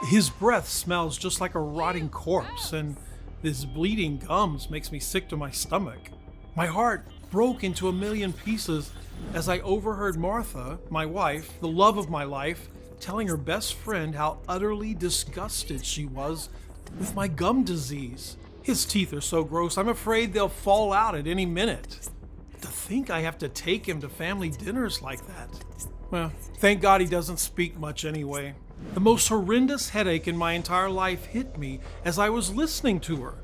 His breath smells just like a rotting corpse, and his bleeding gums makes me sick to my stomach. My heart broke into a million pieces as I overheard Martha, my wife, the love of my life, telling her best friend how utterly disgusted she was with my gum disease. His teeth are so gross, I'm afraid they'll fall out at any minute. To think I have to take him to family dinners like that. Well, thank God he doesn't speak much anyway. The most horrendous headache in my entire life hit me as I was listening to her.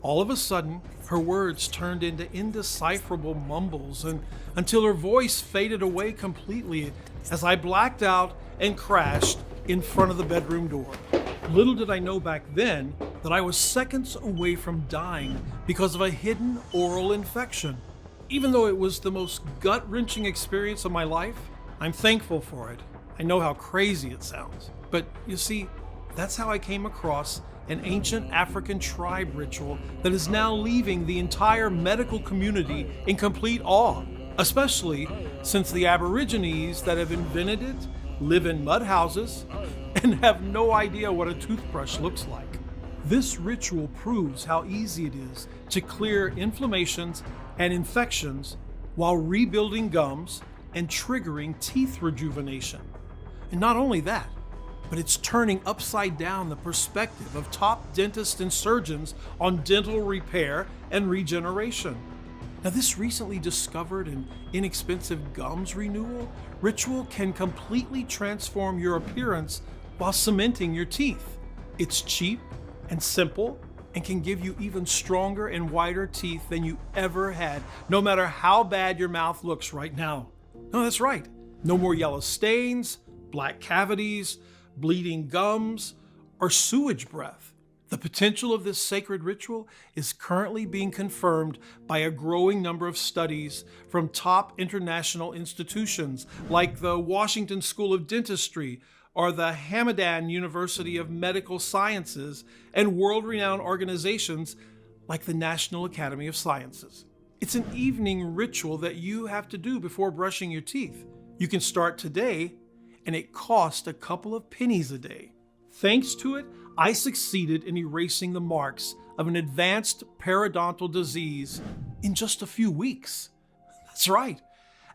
All of a sudden, her words turned into indecipherable mumbles until her voice faded away completely as I blacked out and crashed in front of the bedroom door. Little did I know back then that I was seconds away from dying because of a hidden oral infection. Even though it was the most gut-wrenching experience of my life, I'm thankful for it. I know how crazy it sounds. But you see, that's how I came across an ancient African tribe ritual that is now leaving the entire medical community in complete awe, especially since the Aborigines that have invented it live in mud houses and have no idea what a toothbrush looks like. This ritual proves how easy it is to clear inflammations and infections while rebuilding gums and triggering teeth rejuvenation. And not only that, but it's turning upside down the perspective of top dentists and surgeons on dental repair and regeneration. Now, this recently discovered and inexpensive gums renewal ritual can completely transform your appearance while cementing your teeth. It's cheap and simple and can give you even stronger and whiter teeth than you ever had, no matter how bad your mouth looks right now. No, that's right. No more yellow stains, black cavities, bleeding gums, or sewage breath. The potential of this sacred ritual is currently being confirmed by a growing number of studies from top international institutions like the Washington School of Dentistry or the Hamadan University of Medical Sciences and world-renowned organizations like the National Academy of Sciences. It's an evening ritual that you have to do before brushing your teeth. You can start today, and it costs a couple of pennies a day. Thanks to it, I succeeded in erasing the marks of an advanced periodontal disease in just a few weeks. That's right.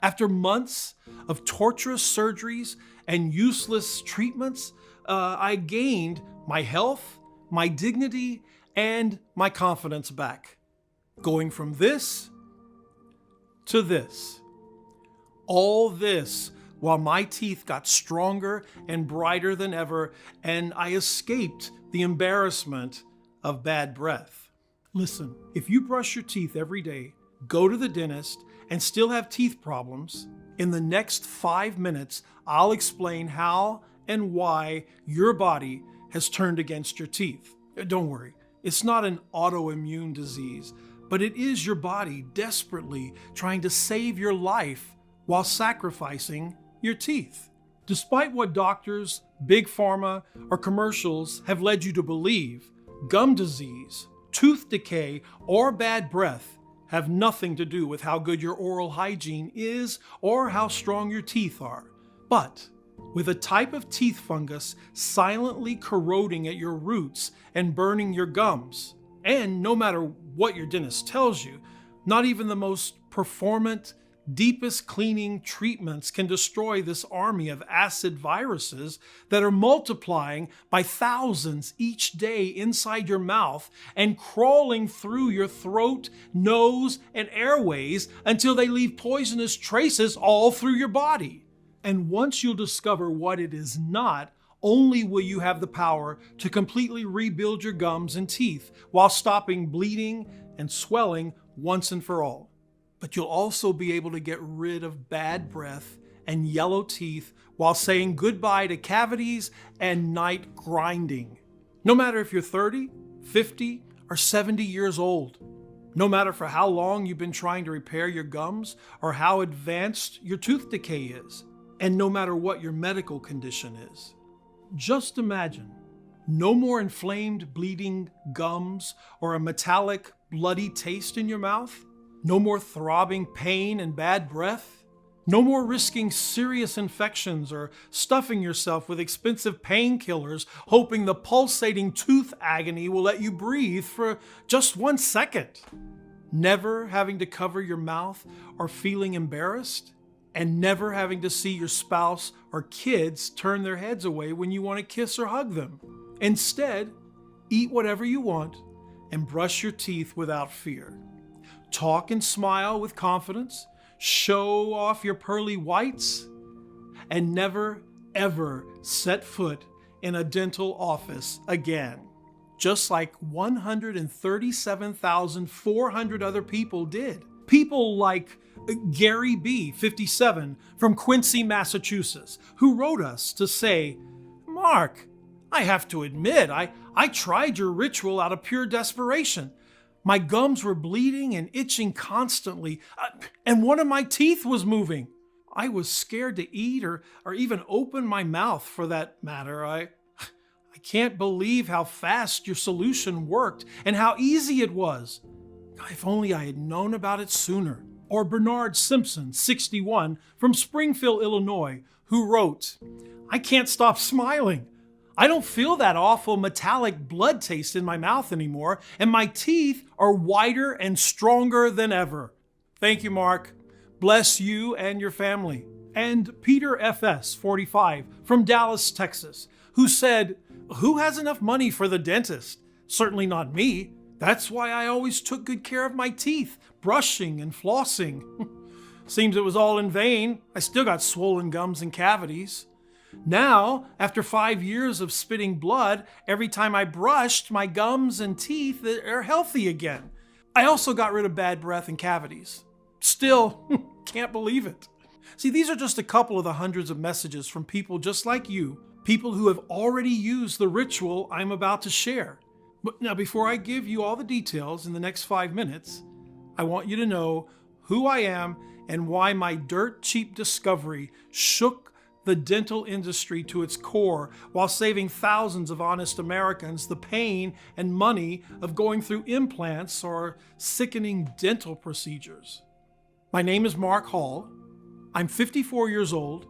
After months of torturous surgeries and useless treatments, I gained my health, my dignity, and my confidence back. Going from this to this. All this while my teeth got stronger and brighter than ever, and I escaped the embarrassment of bad breath. Listen, if you brush your teeth every day, go to the dentist, and still have teeth problems, in the next 5 minutes, I'll explain how and why your body has turned against your teeth. Don't worry, it's not an autoimmune disease, but it is your body desperately trying to save your life while sacrificing your teeth. Despite what doctors, big pharma, or commercials have led you to believe, gum disease, tooth decay, or bad breath have nothing to do with how good your oral hygiene is or how strong your teeth are. But with a type of teeth fungus silently corroding at your roots and burning your gums, and no matter what your dentist tells you, not even the most performant, deepest cleaning treatments can destroy this army of acid viruses that are multiplying by thousands each day inside your mouth and crawling through your throat, nose, and airways until they leave poisonous traces all through your body. And once you'll discover what it is not, only will you have the power to completely rebuild your gums and teeth while stopping bleeding and swelling once and for all. But you'll also be able to get rid of bad breath and yellow teeth while saying goodbye to cavities and night grinding. No matter if you're 30, 50, or 70 years old. No matter for how long you've been trying to repair your gums or how advanced your tooth decay is. And no matter what your medical condition is. Just imagine, no more inflamed, bleeding gums or a metallic, bloody taste in your mouth. No more throbbing pain and bad breath. No more risking serious infections or stuffing yourself with expensive painkillers, hoping the pulsating tooth agony will let you breathe for just 1 second. Never having to cover your mouth or feeling embarrassed, and never having to see your spouse or kids turn their heads away when you want to kiss or hug them. Instead, eat whatever you want and brush your teeth without fear. Talk and smile with confidence. Show off your pearly whites, and never, ever set foot in a dental office again. Just like 137,400 other people did. People like Gary B., 57, from Quincy, Massachusetts, who wrote us to say, "Mark, I have to admit, I tried your ritual out of pure desperation. My gums were bleeding and itching constantly, and one of my teeth was moving. I was scared to eat or even open my mouth for that matter. I can't believe how fast your solution worked and how easy it was. If only I had known about it sooner." Or Bernard Simpson, 61, from Springfield, Illinois, who wrote, "I can't stop smiling. I don't feel that awful metallic blood taste in my mouth anymore, and my teeth are whiter and stronger than ever." Thank you, Mark. Bless you and your family. And Peter FS, 45, from Dallas, Texas, who said, "Who has enough money for the dentist? Certainly not me. That's why I always took good care of my teeth, brushing and flossing. Seems it was all in vain. I still got swollen gums and cavities. Now, after 5 years of spitting blood, every time I brushed, my gums and teeth are healthy again. I also got rid of bad breath and cavities. Still, can't believe it." See, these are just a couple of the hundreds of messages from people just like you, people who have already used the ritual I'm about to share. But now, before I give you all the details in the next 5 minutes, I want you to know who I am and why my dirt cheap discovery shook the dental industry to its core while saving thousands of honest Americans the pain and money of going through implants or sickening dental procedures. My name is Marc Hall. I'm 54 years old,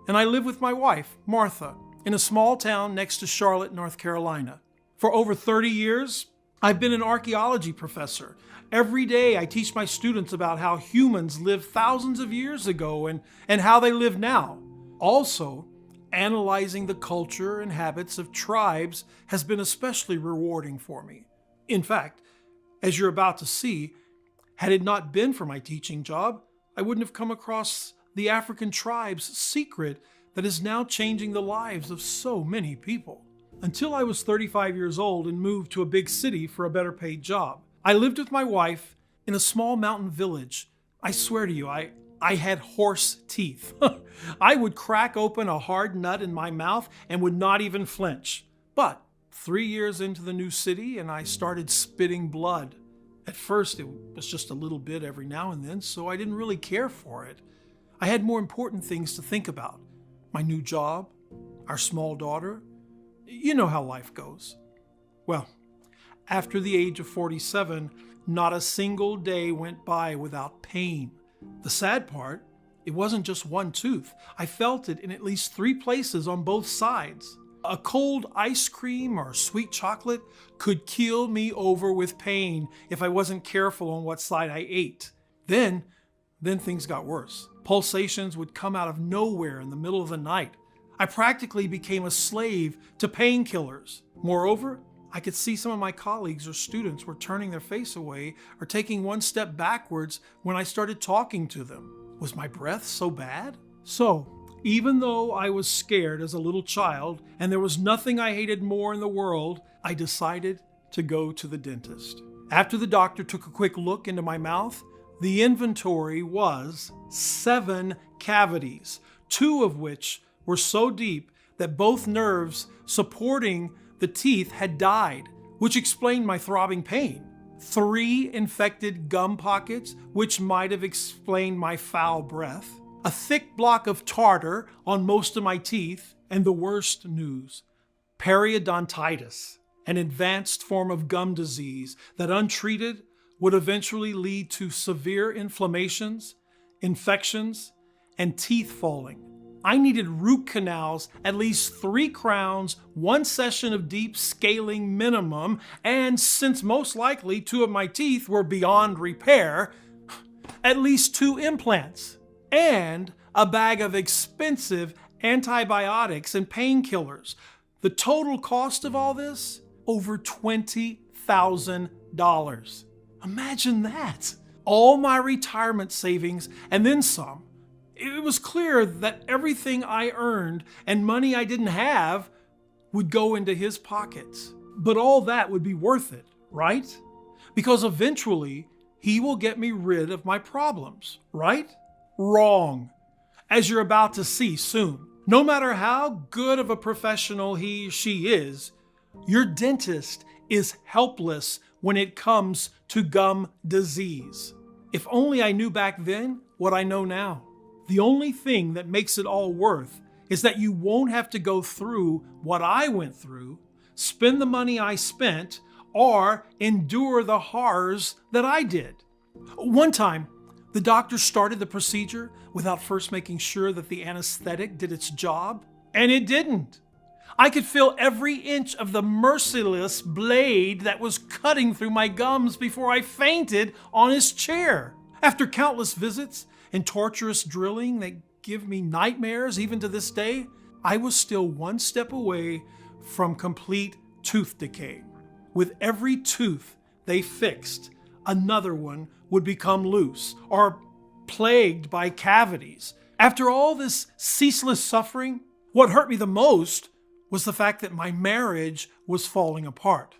and I live with my wife, Martha, in a small town next to Charlotte, North Carolina. For over 30 years, I've been an archaeology professor. Every day I teach my students about how humans lived thousands of years ago and how they live now. Also, analyzing the culture and habits of tribes has been especially rewarding for me. In fact, as you're about to see, had it not been for my teaching job, I wouldn't have come across the African tribe's secret that is now changing the lives of so many people. Until I was 35 years old and moved to a big city for a better paid job, I lived with my wife in a small mountain village. I swear to you, I had horse teeth. I would crack open a hard nut in my mouth and would not even flinch. But 3 years into the new city and I started spitting blood. At first, it was just a little bit every now and then, so I didn't really care for it. I had more important things to think about. My new job, our small daughter. You know how life goes. Well, after the age of 47, not a single day went by without pain. The sad part, it wasn't just one tooth. I felt it in at least 3 places on both sides. A cold ice cream or sweet chocolate could keel me over with pain if I wasn't careful on what side I ate. Then things got worse. Pulsations would come out of nowhere in the middle of the night. I practically became a slave to painkillers. Moreover, I could see some of my colleagues or students were turning their face away or taking one step backwards when I started talking to them. Was my breath so bad? So, even though I was scared as a little child and there was nothing I hated more in the world, I decided to go to the dentist. After the doctor took a quick look into my mouth, the inventory was 7 cavities, 2 of which were so deep that both nerves supporting the teeth had died, which explained my throbbing pain. 3 infected gum pockets, which might have explained my foul breath. A thick block of tartar on most of my teeth, and the worst news, periodontitis, an advanced form of gum disease that untreated would eventually lead to severe inflammations, infections, and teeth falling. I needed root canals, at least 3 crowns, 1 session of deep scaling minimum, and since most likely 2 of my teeth were beyond repair, at least 2 implants, and a bag of expensive antibiotics and painkillers. The total cost of all this? Over $20,000. Imagine that. All my retirement savings and then some. It was clear that everything I earned and money I didn't have would go into his pockets. But all that would be worth it, right? Because eventually he will get me rid of my problems, right? Wrong. As you're about to see soon. No matter how good of a professional he or she is, your dentist is helpless when it comes to gum disease. If only I knew back then what I know now. The only thing that makes it all worth is that you won't have to go through what I went through, spend the money I spent, or endure the horrors that I did. One time, the doctor started the procedure without first making sure that the anesthetic did its job, and it didn't. I could feel every inch of the merciless blade that was cutting through my gums before I fainted on his chair. After countless visits and torturous drilling that give me nightmares even to this day, I was still one step away from complete tooth decay. With every tooth they fixed, another one would become loose or plagued by cavities. After all this ceaseless suffering, what hurt me the most was the fact that my marriage was falling apart.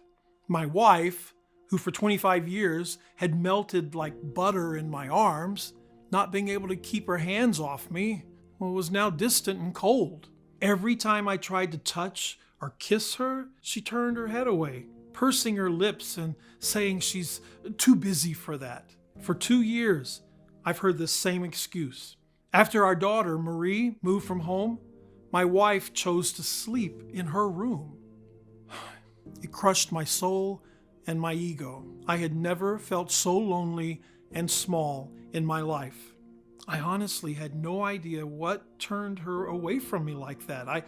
My wife, who for 25 years had melted like butter in my arms, not being able to keep her hands off me, was now distant and cold. Every time I tried to touch or kiss her, she turned her head away, pursing her lips and saying she's too busy for that. For 2 years, I've heard this same excuse. After our daughter, Marie, moved from home, my wife chose to sleep in her room. It crushed my soul and my ego. I had never felt so lonely and small in my life. I honestly had no idea what turned her away from me like that. I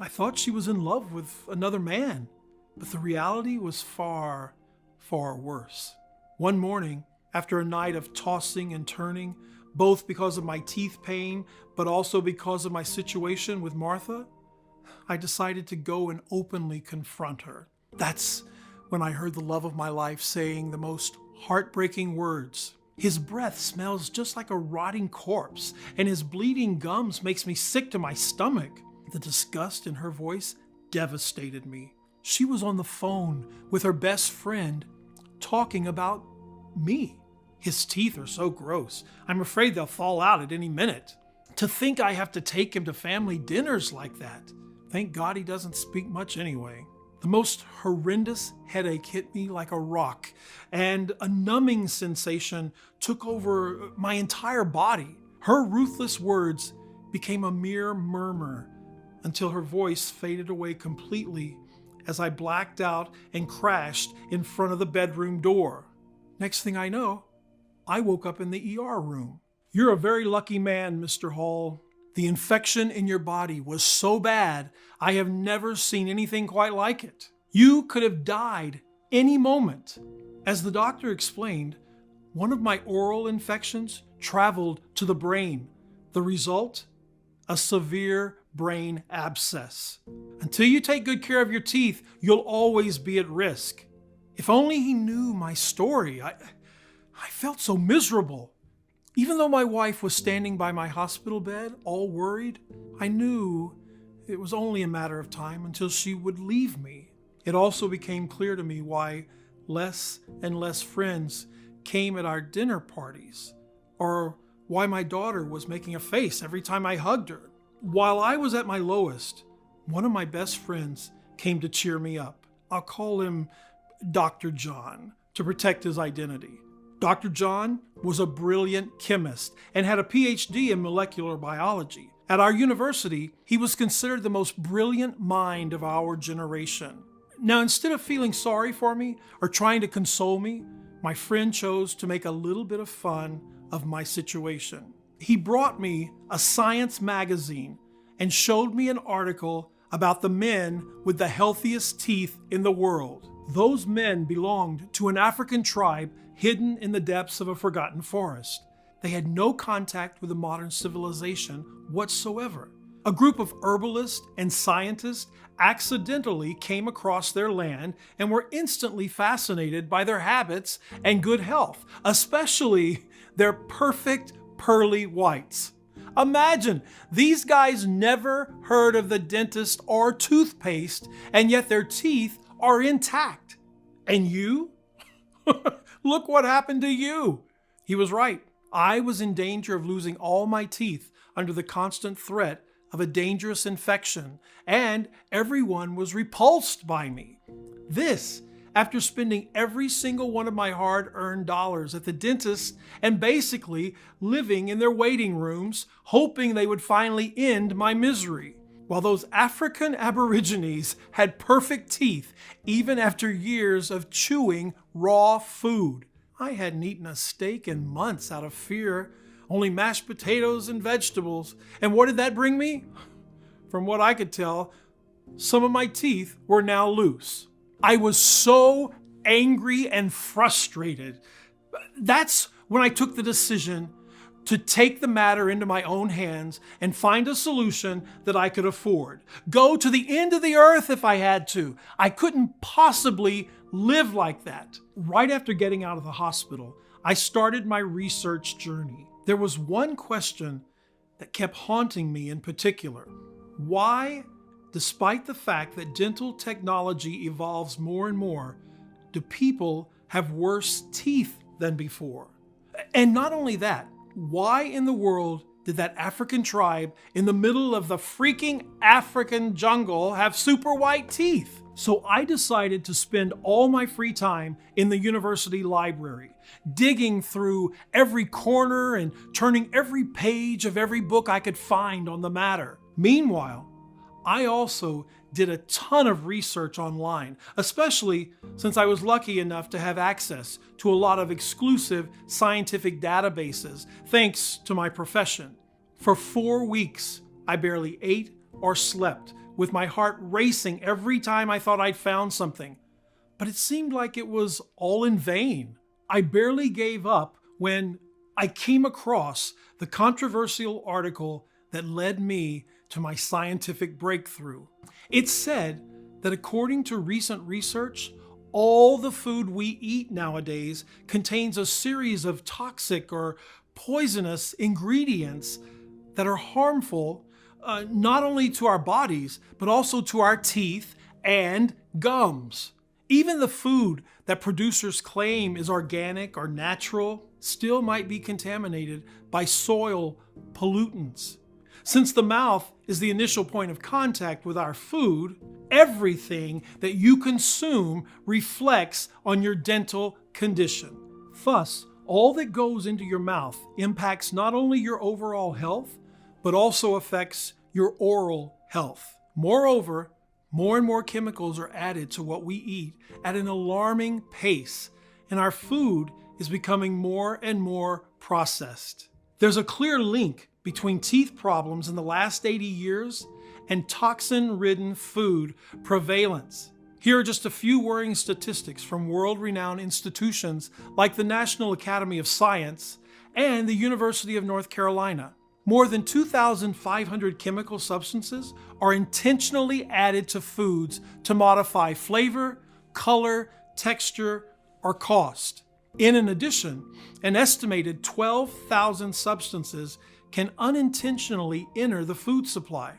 thought she was in love with another man, but the reality was far, far worse. One morning, after a night of tossing and turning, both because of my teeth pain, but also because of my situation with Martha, I decided to go and openly confront her. That's when I heard the love of my life saying the most heartbreaking words. His breath smells just like a rotting corpse, and his bleeding gums makes me sick to my stomach. The disgust in her voice devastated me. She was on the phone with her best friend talking about me. His teeth are so gross. I'm afraid they'll fall out at any minute. To think I have to take him to family dinners like that. Thank God he doesn't speak much anyway. The most horrendous headache hit me like a rock, and a numbing sensation took over my entire body. Her ruthless words became a mere murmur until her voice faded away completely as I blacked out and crashed in front of the bedroom door. Next thing I know, I woke up in the ER room. "You're a very lucky man, Mr. Hall. The infection in your body was so bad, I have never seen anything quite like it. You could have died any moment." As the doctor explained, one of my oral infections traveled to the brain. The result? A severe brain abscess. Until you take good care of your teeth, you'll always be at risk. If only he knew my story. I felt so miserable. Even though my wife was standing by my hospital bed, all worried, I knew it was only a matter of time until she would leave me. It also became clear to me why less and less friends came at our dinner parties, or why my daughter was making a face every time I hugged her. While I was at my lowest, one of my best friends came to cheer me up. I'll call him Dr. John to protect his identity. Dr. John was a brilliant chemist and had a PhD in molecular biology. At our university, he was considered the most brilliant mind of our generation. Now, instead of feeling sorry for me or trying to console me, my friend chose to make a little bit of fun of my situation. He brought me a science magazine and showed me an article about the men with the healthiest teeth in the world. Those men belonged to an African tribe hidden in the depths of a forgotten forest. They had no contact with a modern civilization whatsoever. A group of herbalists and scientists accidentally came across their land and were instantly fascinated by their habits and good health, especially their perfect pearly whites. Imagine, these guys never heard of the dentist or toothpaste, and yet their teeth are intact. And you? Look what happened to you. He was right. I was in danger of losing all my teeth under the constant threat of a dangerous infection, and everyone was repulsed by me. This, after spending every single one of my hard-earned dollars at the dentist and basically living in their waiting rooms, hoping they would finally end my misery. While those African Aborigines had perfect teeth even after years of chewing raw food. I hadn't eaten a steak in months out of fear, only mashed potatoes and vegetables. And what did that bring me? From what I could tell, some of my teeth were now loose. I was so angry and frustrated. That's when I took the decision to take the matter into my own hands and find a solution that I could afford. Go to the end of the earth if I had to. I couldn't possibly live like that. Right after getting out of the hospital, I started my research journey. There was one question that kept haunting me in particular. Why, despite the fact that dental technology evolves more and more, do people have worse teeth than before? And not only that, why in the world did that African tribe in the middle of the freaking African jungle have super white teeth? So I decided to spend all my free time in the university library, digging through every corner and turning every page of every book I could find on the matter. Meanwhile, I also did a ton of research online, especially since I was lucky enough to have access to a lot of exclusive scientific databases, thanks to my profession. For 4 weeks, I barely ate or slept, with my heart racing every time I thought I'd found something. But it seemed like it was all in vain. I barely gave up when I came across the controversial article that led me to my scientific breakthrough. It said that according to recent research, all the food we eat nowadays contains a series of toxic or poisonous ingredients that are harmful not only to our bodies, but also to our teeth and gums. Even the food that producers claim is organic or natural still might be contaminated by soil pollutants. Since the mouth is the initial point of contact with our food, everything that you consume reflects on your dental condition. Thus, all that goes into your mouth impacts not only your overall health, but also affects your oral health. Moreover, more and more chemicals are added to what we eat at an alarming pace, and our food is becoming more and more processed. There's a clear link between teeth problems in the last 80 years and toxin-ridden food prevalence. Here are just a few worrying statistics from world-renowned institutions like the National Academy of Science and the University of North Carolina. More than 2,500 chemical substances are intentionally added to foods to modify flavor, color, texture, or cost. In addition, an estimated 12,000 substances can unintentionally enter the food supply.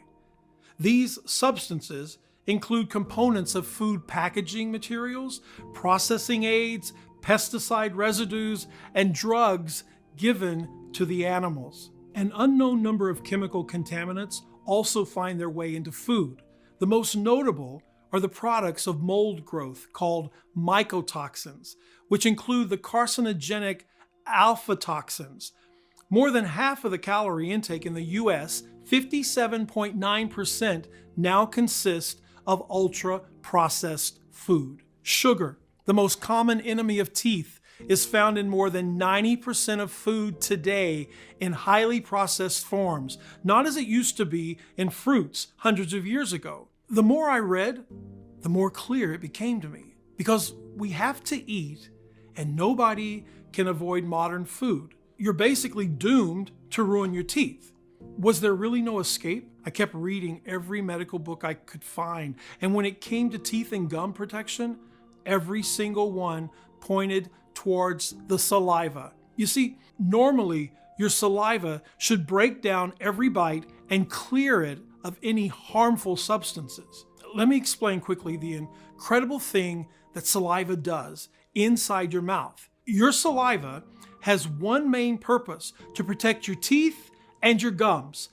These substances include components of food packaging materials, processing aids, pesticide residues, and drugs given to the animals. An unknown number of chemical contaminants also find their way into food. The most notable are the products of mold growth called mycotoxins, which include the carcinogenic alpha toxins. More than half of the calorie intake in the US, 57.9%, now consist of ultra-processed food. Sugar, the most common enemy of teeth, is found in more than 90% of food today in highly processed forms, not as it used to be in fruits hundreds of years ago. The more I read, the more clear it became to me. Because we have to eat, and nobody can avoid modern food. You're basically doomed to ruin your teeth. Was there really no escape? I kept reading every medical book I could find, and when it came to teeth and gum protection, every single one pointed towards the saliva. You see, normally your saliva should break down every bite and clear it of any harmful substances. Let me explain quickly the incredible thing that saliva does inside your mouth. Your saliva has one main purpose: to protect your teeth and your gums.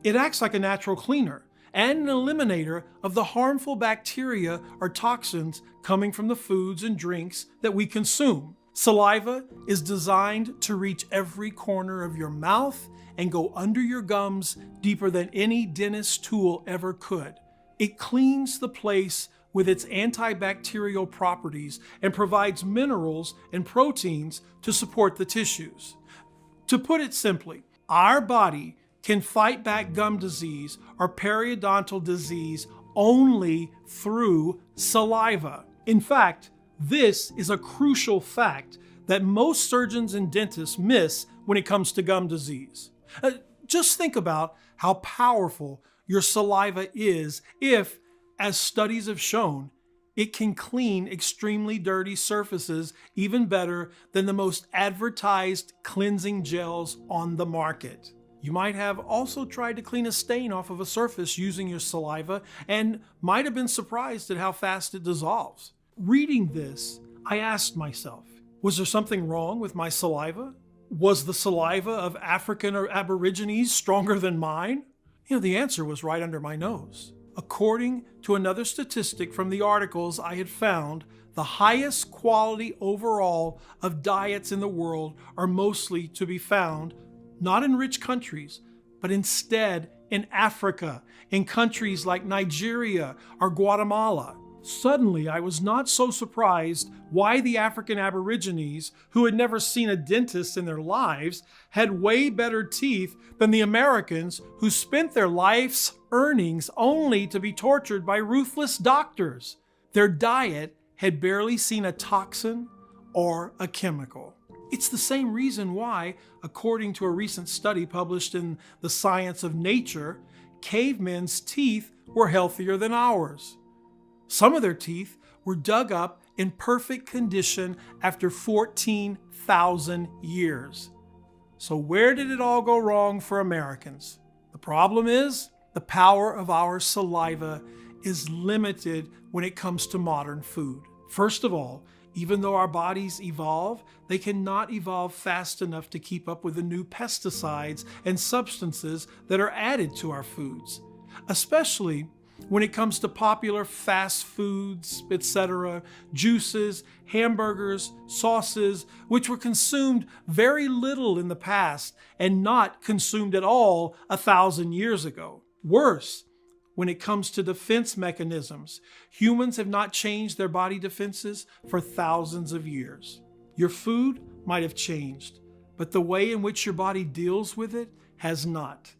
It acts like a natural cleaner and an eliminator of the harmful bacteria or toxins coming from the foods and drinks that we consume. Saliva is designed to reach every corner of your mouth and go under your gums deeper than any dentist tool ever could. It cleans the place with its antibacterial properties and provides minerals and proteins to support the tissues. To put it simply, our body can fight back gum disease or periodontal disease only through saliva. In fact, this is a crucial fact that most surgeons and dentists miss when it comes to gum disease. Just think about how powerful your saliva is if, as studies have shown, it can clean extremely dirty surfaces even better than the most advertised cleansing gels on the market. You might have also tried to clean a stain off of a surface using your saliva and might have been surprised at how fast it dissolves. Reading this, I asked myself, was there something wrong with my saliva? Was the saliva of African or Aborigines stronger than mine? The answer was right under my nose. According to another statistic from the articles I had found, the highest quality overall of diets in the world are mostly to be found not in rich countries, but instead in Africa, in countries like Nigeria or Guatemala. Suddenly, I was not so surprised why the African Aborigines, who had never seen a dentist in their lives, had way better teeth than the Americans, who spent their life's earnings only to be tortured by ruthless doctors. Their diet had barely seen a toxin or a chemical. It's the same reason why, according to a recent study published in the Science of Nature, cavemen's teeth were healthier than ours. Some of their teeth were dug up in perfect condition after 14,000 years. So where did it all go wrong for Americans? The problem is, the power of our saliva is limited when it comes to modern food. First of all, even though our bodies evolve, they cannot evolve fast enough to keep up with the new pesticides and substances that are added to our foods, especially when it comes to popular fast foods, etc., juices, hamburgers, sauces, which were consumed very little in the past and not consumed at all 1,000 years ago. Worse, when it comes to defense mechanisms, humans have not changed their body defenses for thousands of years. Your food might have changed, but the way in which your body deals with it has not.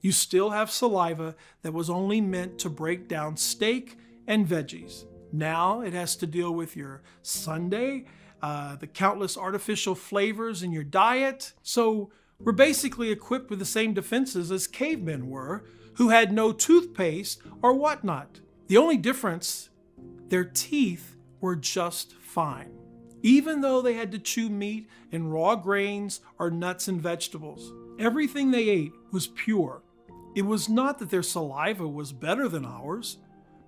You still have saliva that was only meant to break down steak and veggies. Now it has to deal with your sundae, the countless artificial flavors in your diet. So we're basically equipped with the same defenses as cavemen were, who had no toothpaste or whatnot. The only difference, their teeth were just fine, even though they had to chew meat and raw grains or nuts and vegetables. Everything they ate was pure. It was not that their saliva was better than ours,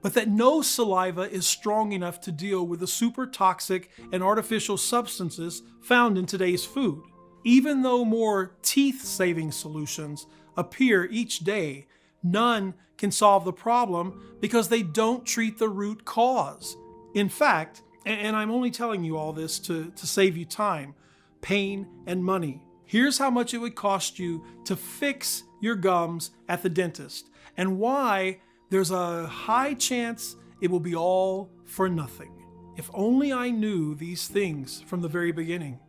but that no saliva is strong enough to deal with the super toxic and artificial substances found in today's food. Even though more teeth-saving solutions appear each day, none can solve the problem because they don't treat the root cause. In fact, and I'm only telling you all this to save you time, pain, and money, here's how much it would cost you to fix your gums at the dentist, and why there's a high chance it will be all for nothing. If only I knew these things from the very beginning.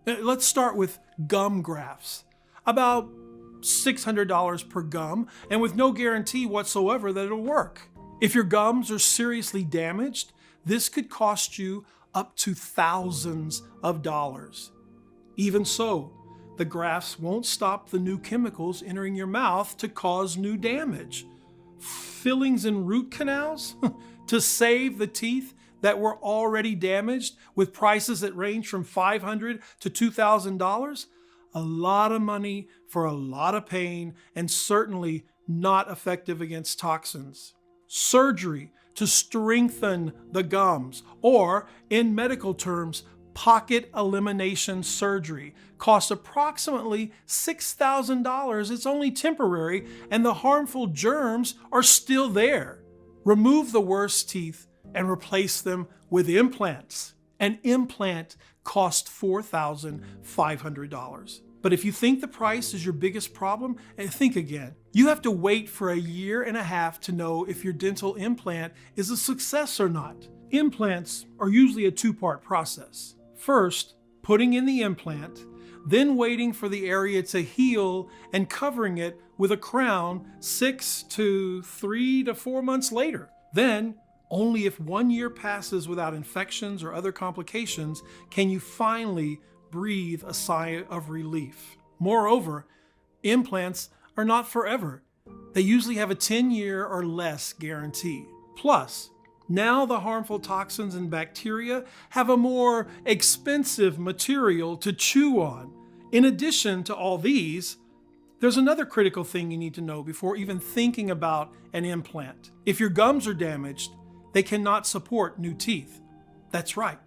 Let's start with gum grafts. About $600 per gum, and with no guarantee whatsoever that it'll work. If your gums are seriously damaged, this could cost you up to thousands of dollars. Even so, the grafts won't stop the new chemicals entering your mouth to cause new damage. Fillings in root canals to save the teeth that were already damaged with prices that range from $500 to $2,000? A lot of money for a lot of pain, and certainly not effective against toxins. Surgery to strengthen the gums, or in medical terms, pocket elimination surgery, costs approximately $6,000. It's only temporary, and the harmful germs are still there. Remove the worst teeth and replace them with implants. An implant costs $4,500. But if you think the price is your biggest problem, think again. You have to wait for a year and a half to know if your dental implant is a success or not. Implants are usually a two-part process. First, putting in the implant, then waiting for the area to heal and covering it with a crown 3 to 4 months later. Then, only if 1 year passes without infections or other complications can you finally breathe a sigh of relief. Moreover, implants are not forever. They usually have a 10-year or less guarantee. Plus, now the harmful toxins and bacteria have a more expensive material to chew on. In addition to all these, there's another critical thing you need to know before even thinking about an implant. If your gums are damaged, they cannot support new teeth. That's right.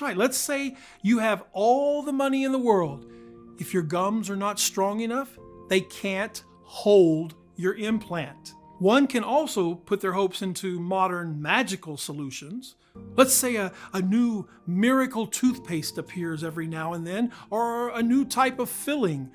Let's say you have all the money in the world. If your gums are not strong enough, they can't hold your implant. One can also put their hopes into modern magical solutions. Let's say a new miracle toothpaste appears every now and then, or a new type of filling.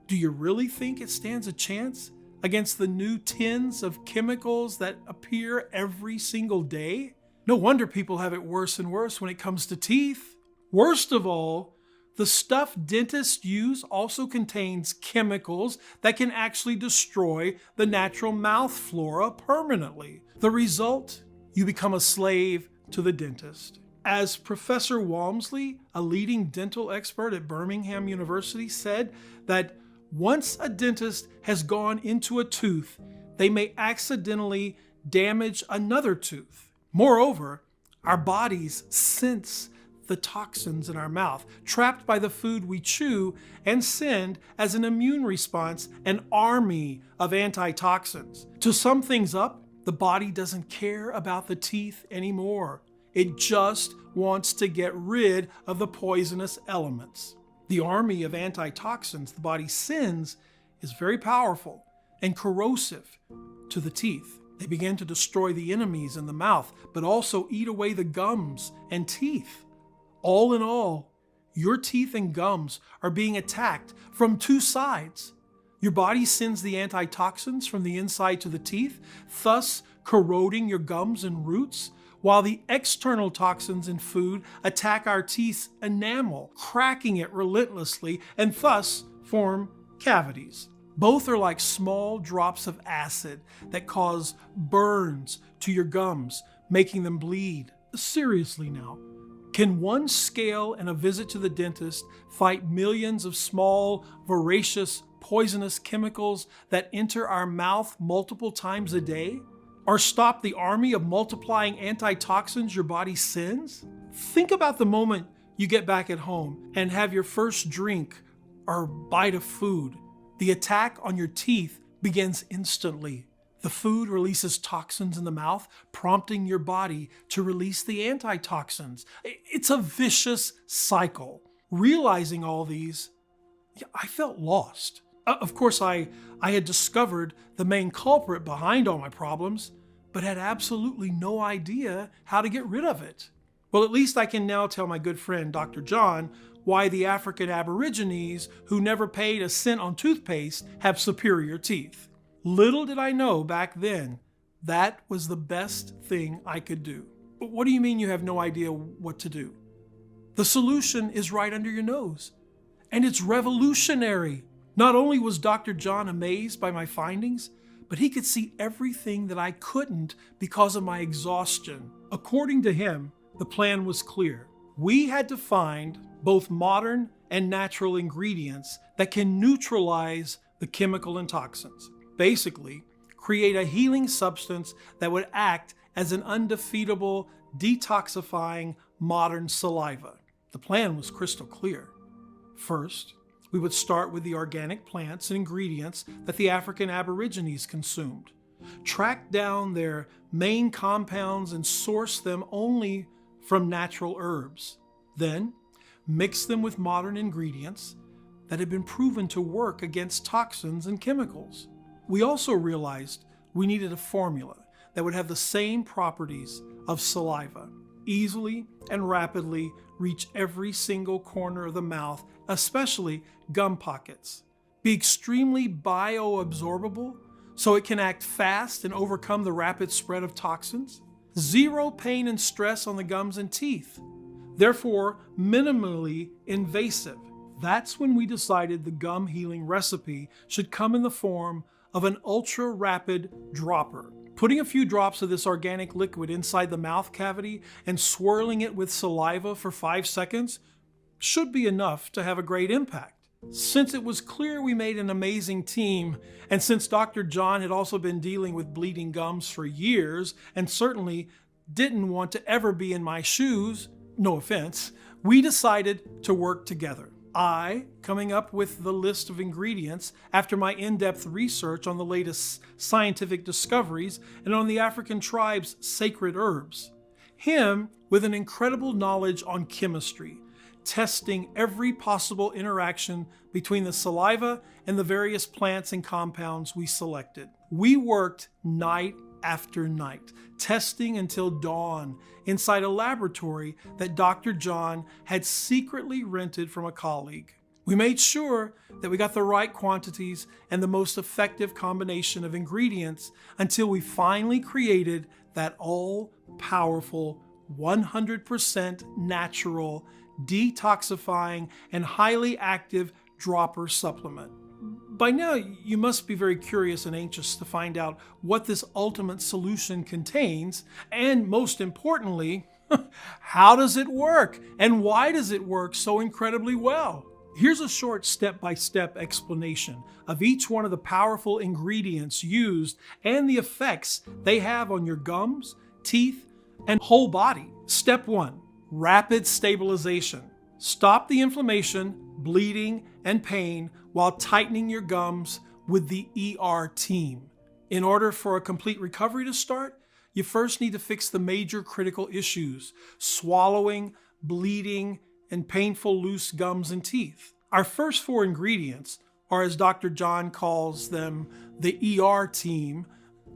Do you really think it stands a chance against the new tins of chemicals that appear every single day? No wonder people have it worse and worse when it comes to teeth. Worst of all, the stuff dentists use also contains chemicals that can actually destroy the natural mouth flora permanently. The result? You become a slave to the dentist. As Professor Walmsley, a leading dental expert at Birmingham University, said that once a dentist has gone into a tooth, they may accidentally damage another tooth. Moreover, our bodies sense the toxins in our mouth, trapped by the food we chew, and send, as an immune response, an army of antitoxins. To sum things up, the body doesn't care about the teeth anymore. It just wants to get rid of the poisonous elements. The army of antitoxins the body sends is very powerful and corrosive to the teeth. They begin to destroy the enemies in the mouth, but also eat away the gums and teeth. All in all, your teeth and gums are being attacked from two sides. Your body sends the antitoxins from the inside to the teeth, thus corroding your gums and roots, while the external toxins in food attack our teeth's enamel, cracking it relentlessly, and thus form cavities. Both are like small drops of acid that cause burns to your gums, making them bleed. Seriously now, can one scale and a visit to the dentist fight millions of small, voracious, poisonous chemicals that enter our mouth multiple times a day? Or stop the army of multiplying antitoxins your body sends? Think about the moment you get back at home and have your first drink or bite of food. The attack on your teeth begins instantly. The food releases toxins in the mouth, prompting your body to release the antitoxins. It's a vicious cycle. Realizing all these, I felt lost. Of course, I had discovered the main culprit behind all my problems, but had absolutely no idea how to get rid of it. Well, at least I can now tell my good friend, Dr. John, why the African Aborigines who never paid a cent on toothpaste have superior teeth. Little did I know back then, that was the best thing I could do. What do you mean you have no idea what to do? The solution is right under your nose, and it's revolutionary. Not only was Dr. John amazed by my findings, but he could see everything that I couldn't because of my exhaustion. According to him, the plan was clear. We had to find both modern and natural ingredients that can neutralize the chemical and toxins. Basically, create a healing substance that would act as an undefeatable, detoxifying modern saliva. The plan was crystal clear. First, we would start with the organic plants and ingredients that the African Aborigines consumed, track down their main compounds and source them only from natural herbs. Then, mix them with modern ingredients that had been proven to work against toxins and chemicals. We also realized we needed a formula that would have the same properties of saliva, easily and rapidly reach every single corner of the mouth, especially gum pockets. Be extremely bioabsorbable so it can act fast and overcome the rapid spread of toxins. Zero pain and stress on the gums and teeth. Therefore, minimally invasive. That's when we decided the gum healing recipe should come in the form of an ultra-rapid dropper. Putting a few drops of this organic liquid inside the mouth cavity and swirling it with saliva for 5 seconds should be enough to have a great impact. Since it was clear we made an amazing team, and since Dr. John had also been dealing with bleeding gums for years and certainly didn't want to ever be in my shoes, no offense, we decided to work together. I, coming up with the list of ingredients after my in-depth research on the latest scientific discoveries and on the African tribes' sacred herbs. Him with an incredible knowledge on chemistry, testing every possible interaction between the saliva and the various plants and compounds we selected. We worked night after night, testing until dawn inside a laboratory that Dr. John had secretly rented from a colleague. We made sure that we got the right quantities and the most effective combination of ingredients until we finally created that all-powerful, 100% natural, detoxifying, and highly active dropper supplement. By now, you must be very curious and anxious to find out what this ultimate solution contains, and most importantly, how does it work, and why does it work so incredibly well? Here's a short step-by-step explanation of each one of the powerful ingredients used and the effects they have on your gums, teeth, and whole body. Step 1, rapid stabilization. Stop the inflammation, bleeding, and pain while tightening your gums with the ER team. In order for a complete recovery to start, you first need to fix the major critical issues: swallowing, bleeding, and painful loose gums and teeth. Our first 4 ingredients, or as Dr. John calls them, the ER team,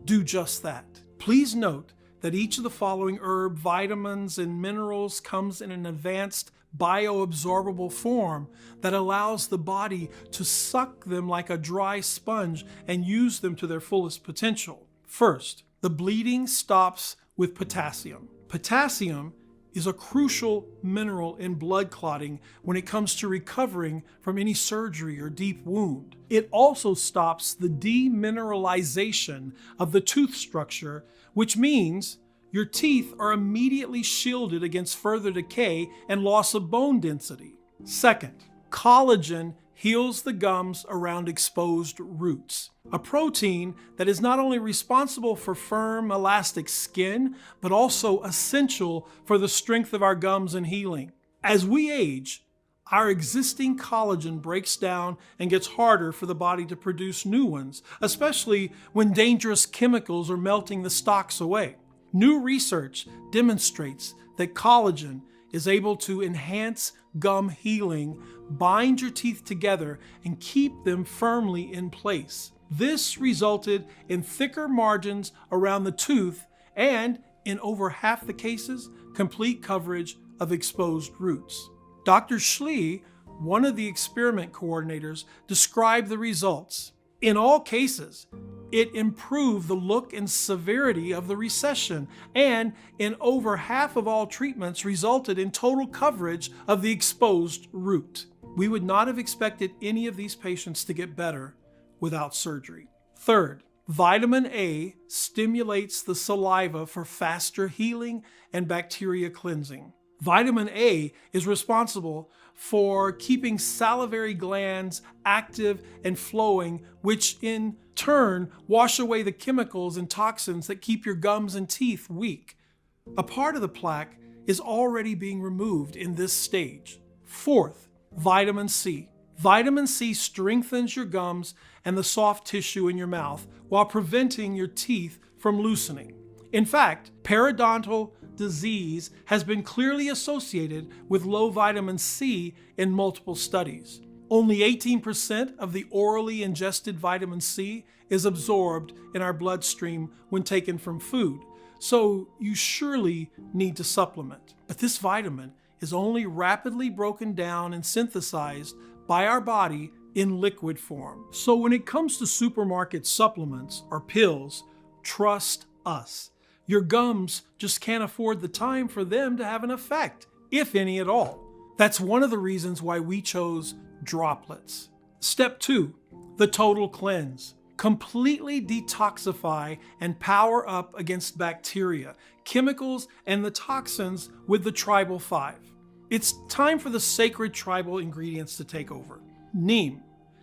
do just that. Please note that each of the following herb, vitamins, and minerals comes in an advanced bioabsorbable form that allows the body to suck them like a dry sponge and use them to their fullest potential. First, the bleeding stops with potassium. Potassium is a crucial mineral in blood clotting when it comes to recovering from any surgery or deep wound. It also stops the demineralization of the tooth structure, which means your teeth are immediately shielded against further decay and loss of bone density. Second, collagen heals the gums around exposed roots, a protein that is not only responsible for firm, elastic skin, but also essential for the strength of our gums and healing. As we age, our existing collagen breaks down and gets harder for the body to produce new ones, especially when dangerous chemicals are melting the stalks away. New research demonstrates that collagen is able to enhance gum healing, bind your teeth together, and keep them firmly in place. This resulted in thicker margins around the tooth and, in over half the cases, complete coverage of exposed roots. Dr. Schlee, one of the experiment coordinators, described the results. In all cases, It improved the look and severity of the recession, and in over half of all treatments resulted in total coverage of the exposed root. We would not have expected any of these patients to get better without surgery. Third, vitamin A stimulates the saliva for faster healing and bacteria cleansing. Vitamin A is responsible for keeping salivary glands active and flowing, which in turn wash away the chemicals and toxins that keep your gums and teeth weak. A part of the plaque is already being removed in this stage. Fourth, vitamin C. Vitamin C strengthens your gums and the soft tissue in your mouth while preventing your teeth from loosening. In fact, periodontal disease has been clearly associated with low vitamin C in multiple studies. Only 18% of the orally ingested vitamin C is absorbed in our bloodstream when taken from food, so you surely need to supplement. But this vitamin is only rapidly broken down and synthesized by our body in liquid form. So when it comes to supermarket supplements or pills, trust us. Your gums just can't afford the time for them to have an effect, if any at all. That's one of the reasons why we chose droplets. Step 2, the total cleanse. Completely detoxify and power up against bacteria, chemicals, and the toxins with the Tribal 5. It's time for the sacred tribal ingredients to take over. Neem,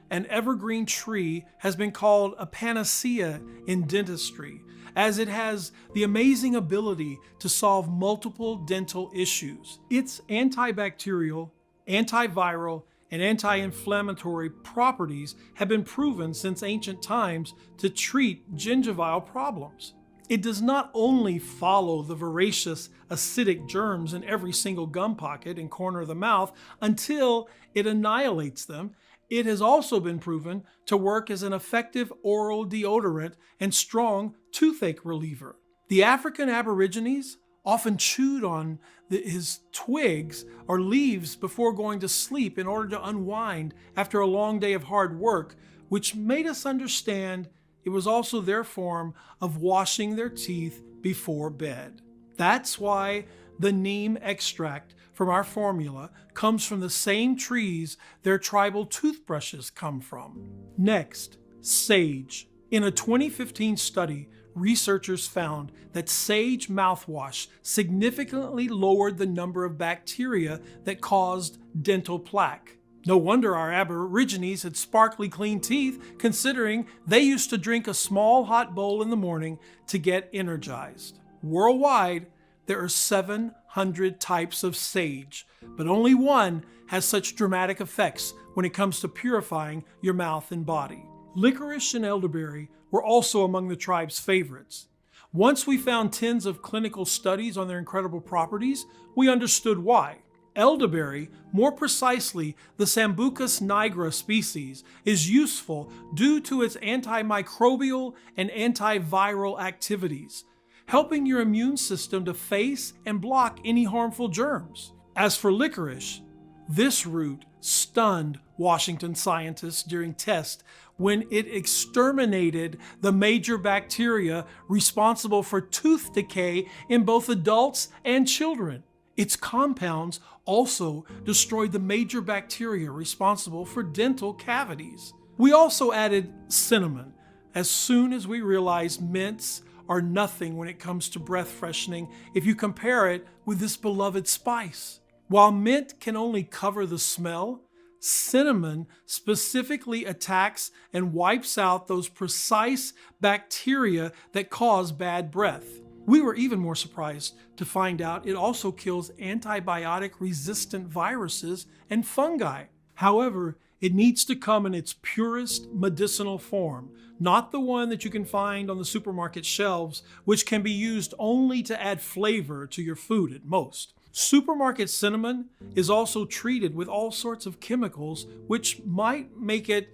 an evergreen tree, has been called a panacea in dentistry, as it has the amazing ability to solve multiple dental issues. Its antibacterial, antiviral, and anti-inflammatory properties have been proven since ancient times to treat gingival problems. It does not only follow the voracious acidic germs in every single gum pocket and corner of the mouth until it annihilates them, it has also been proven to work as an effective oral deodorant and strong toothache reliever. The African Aborigines often chewed on his twigs or leaves before going to sleep in order to unwind after a long day of hard work, which made us understand it was also their form of washing their teeth before bed. That's why the neem extract from our formula comes from the same trees their tribal toothbrushes come from. Next, sage. In a 2015 study, researchers found that sage mouthwash significantly lowered the number of bacteria that caused dental plaque. No wonder our Aborigines had sparkly clean teeth, considering they used to drink a small hot bowl in the morning to get energized. Worldwide, there are 700 types of sage, but only one has such dramatic effects when it comes to purifying your mouth and body. Licorice and elderberry were also among the tribe's favorites. Once we found tens of clinical studies on their incredible properties, we understood why. Elderberry, more precisely the Sambucus nigra species, is useful due to its antimicrobial and antiviral activities, helping your immune system to face and block any harmful germs. As for licorice, this root stunned Washington scientists during tests when it exterminated the major bacteria responsible for tooth decay in both adults and children. Its compounds also destroyed the major bacteria responsible for dental cavities. We also added cinnamon as soon as we realized mints are nothing when it comes to breath freshening if you compare it with this beloved spice. While mint can only cover the smell, cinnamon specifically attacks and wipes out those precise bacteria that cause bad breath. We were even more surprised to find out it also kills antibiotic-resistant viruses and fungi. However, it needs to come in its purest medicinal form, not the one that you can find on the supermarket shelves, which can be used only to add flavor to your food at most. Supermarket cinnamon is also treated with all sorts of chemicals, which might make it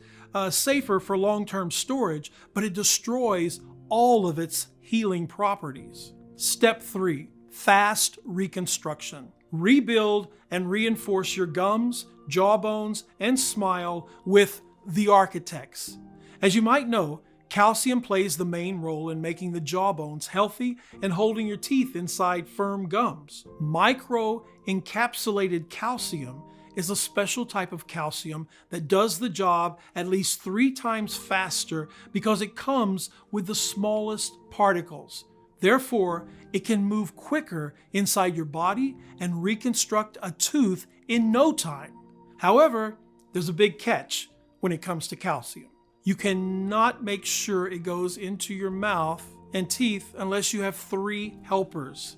safer for long-term storage, but it destroys all of its healing properties. Step 3, fast reconstruction. Rebuild and reinforce your gums, jawbones, and smile with the Architects. As you might know, Calcium plays the main role in making the jaw bones healthy and holding your teeth inside firm gums. Micro-encapsulated calcium is a special type of calcium that does the job at least 3 times faster because it comes with the smallest particles. Therefore, it can move quicker inside your body and reconstruct a tooth in no time. However, there's a big catch when it comes to calcium. You cannot make sure it goes into your mouth and teeth unless you have 3 helpers.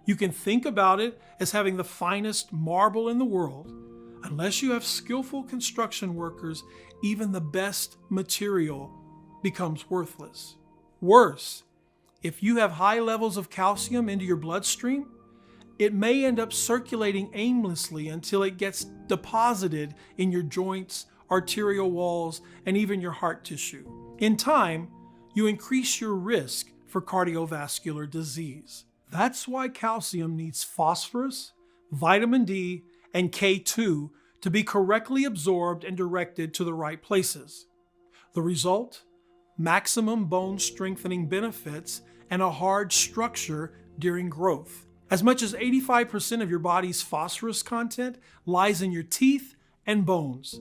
You can think about it as having the finest marble in the world. Unless you have skillful construction workers, even the best material becomes worthless. Worse, if you have high levels of calcium into your bloodstream, it may end up circulating aimlessly until it gets deposited in your joints, arterial walls, and even your heart tissue. In time, you increase your risk for cardiovascular disease. That's why calcium needs phosphorus, vitamin D, and K2 to be correctly absorbed and directed to the right places. The result? Maximum bone strengthening benefits and a hard structure during growth. As much as 85% of your body's phosphorus content lies in your teeth and bones.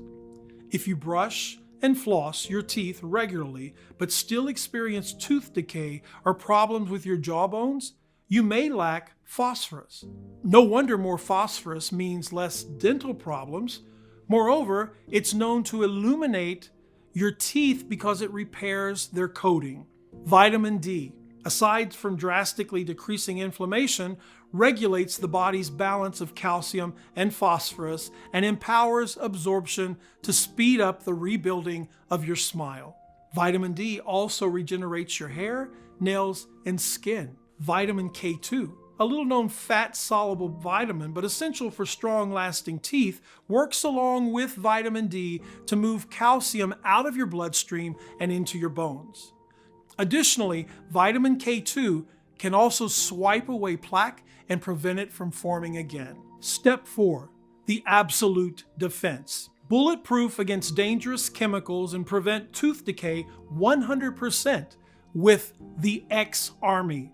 If you brush and floss your teeth regularly but still experience tooth decay or problems with your jaw bones, you may lack phosphorus. No wonder more phosphorus means less dental problems. Moreover, it's known to illuminate your teeth because it repairs their coating. Vitamin D, aside from drastically decreasing inflammation, regulates the body's balance of calcium and phosphorus and empowers absorption to speed up the rebuilding of your smile. Vitamin D also regenerates your hair, nails, and skin. Vitamin K2, a little-known fat-soluble vitamin but essential for strong-lasting teeth, works along with vitamin D to move calcium out of your bloodstream and into your bones. Additionally, vitamin K2 can also swipe away plaque and prevent it from forming again. Step 4. The absolute defense. Bulletproof against dangerous chemicals and prevent tooth decay 100% with the X-Army.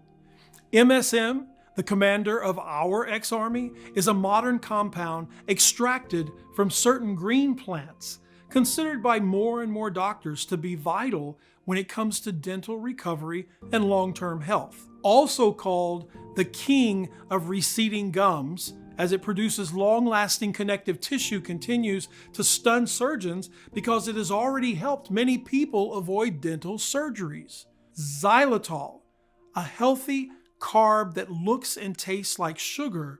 MSM, the commander of our X-Army, is a modern compound extracted from certain green plants, considered by more and more doctors to be vital when it comes to dental recovery and long-term health. Also called the king of receding gums, as it produces long-lasting connective tissue, continues to stun surgeons because it has already helped many people avoid dental surgeries. Xylitol, a healthy carb that looks and tastes like sugar,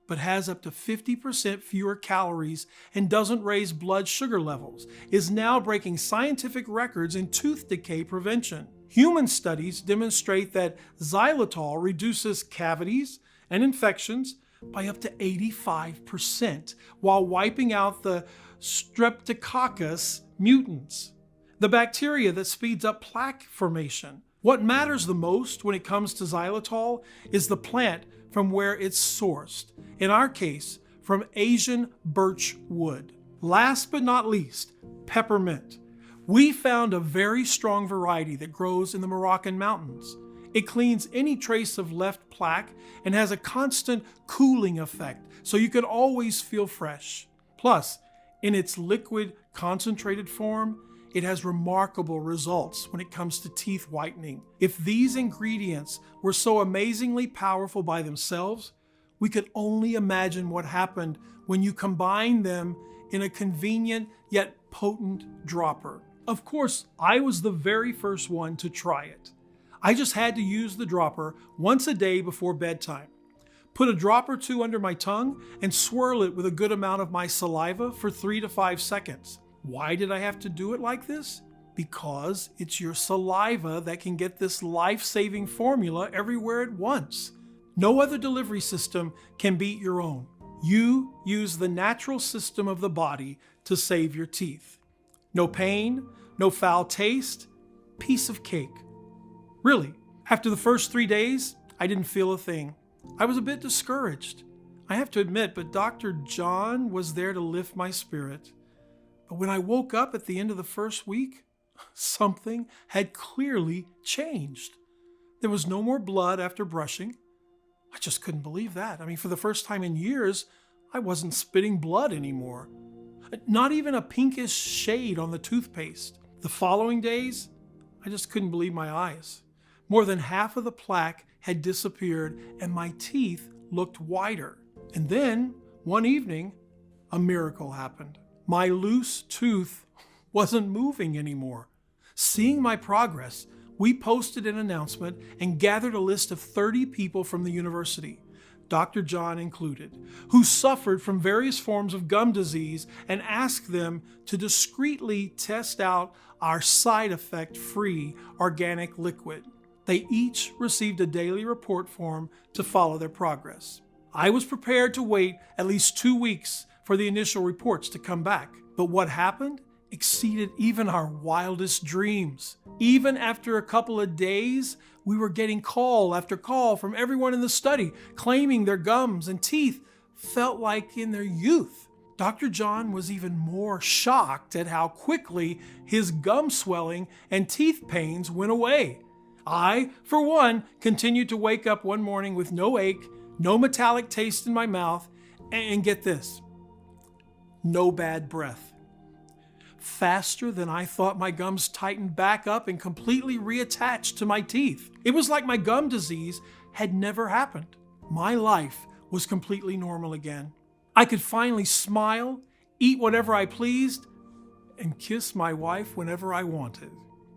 but has up to 50% fewer calories and doesn't raise blood sugar levels, is now breaking scientific records in tooth decay prevention. Human studies demonstrate that xylitol reduces cavities and infections by up to 85% while wiping out the Streptococcus mutans, the bacteria that speeds up plaque formation. What matters the most when it comes to xylitol is the plant from where it's sourced, in our case, from Asian birch wood. Last but not least, peppermint. We found a very strong variety that grows in the Moroccan mountains. It cleans any trace of left plaque and has a constant cooling effect, so you can always feel fresh. Plus, in its liquid concentrated form, it has remarkable results when it comes to teeth whitening. If these ingredients were so amazingly powerful by themselves, we could only imagine what happened when you combine them in a convenient yet potent dropper. Of course, I was the very first one to try it. I just had to use the dropper once a day before bedtime. Put a drop or two under my tongue and swirl it with a good amount of my saliva for 3 to 5 seconds. Why did I have to do it like this? Because it's your saliva that can get this life-saving formula everywhere at once. No other delivery system can beat your own. You use the natural system of the body to save your teeth. No pain, no foul taste, piece of cake. Really, after the first 3 days, I didn't feel a thing. I was a bit discouraged, I have to admit, but Dr. John was there to lift my spirit. But when I woke up at the end of the first week, Something had clearly changed. There was no more blood after brushing. I just couldn't believe that. I mean, for the first time in years, I wasn't spitting blood anymore. Not even a pinkish shade on the toothpaste. The following days, I just couldn't believe my eyes. More than half of the plaque had disappeared and my teeth looked whiter. And then, one evening, a miracle happened. My loose tooth wasn't moving anymore. Seeing my progress, we posted an announcement and gathered a list of 30 people from the university, Dr. John included, who suffered from various forms of gum disease, and asked them to discreetly test out our side effect-free organic liquid. They each received a daily report form to follow their progress. I was prepared to wait at least 2 weeks for the initial reports to come back, but what happened exceeded even our wildest dreams. Even after a couple of days, we were getting call after call from everyone in the study claiming their gums and teeth felt like in their youth. Dr. John was even more shocked at how quickly his gum swelling and teeth pains went away. I, for one, continued to wake up one morning with no ache, no metallic taste in my mouth, and get this, no bad breath. Faster than I thought, my gums tightened back up and completely reattached to my teeth. It was like my gum disease had never happened. My life was completely normal again. I could finally smile, eat whatever I pleased, and kiss my wife whenever I wanted.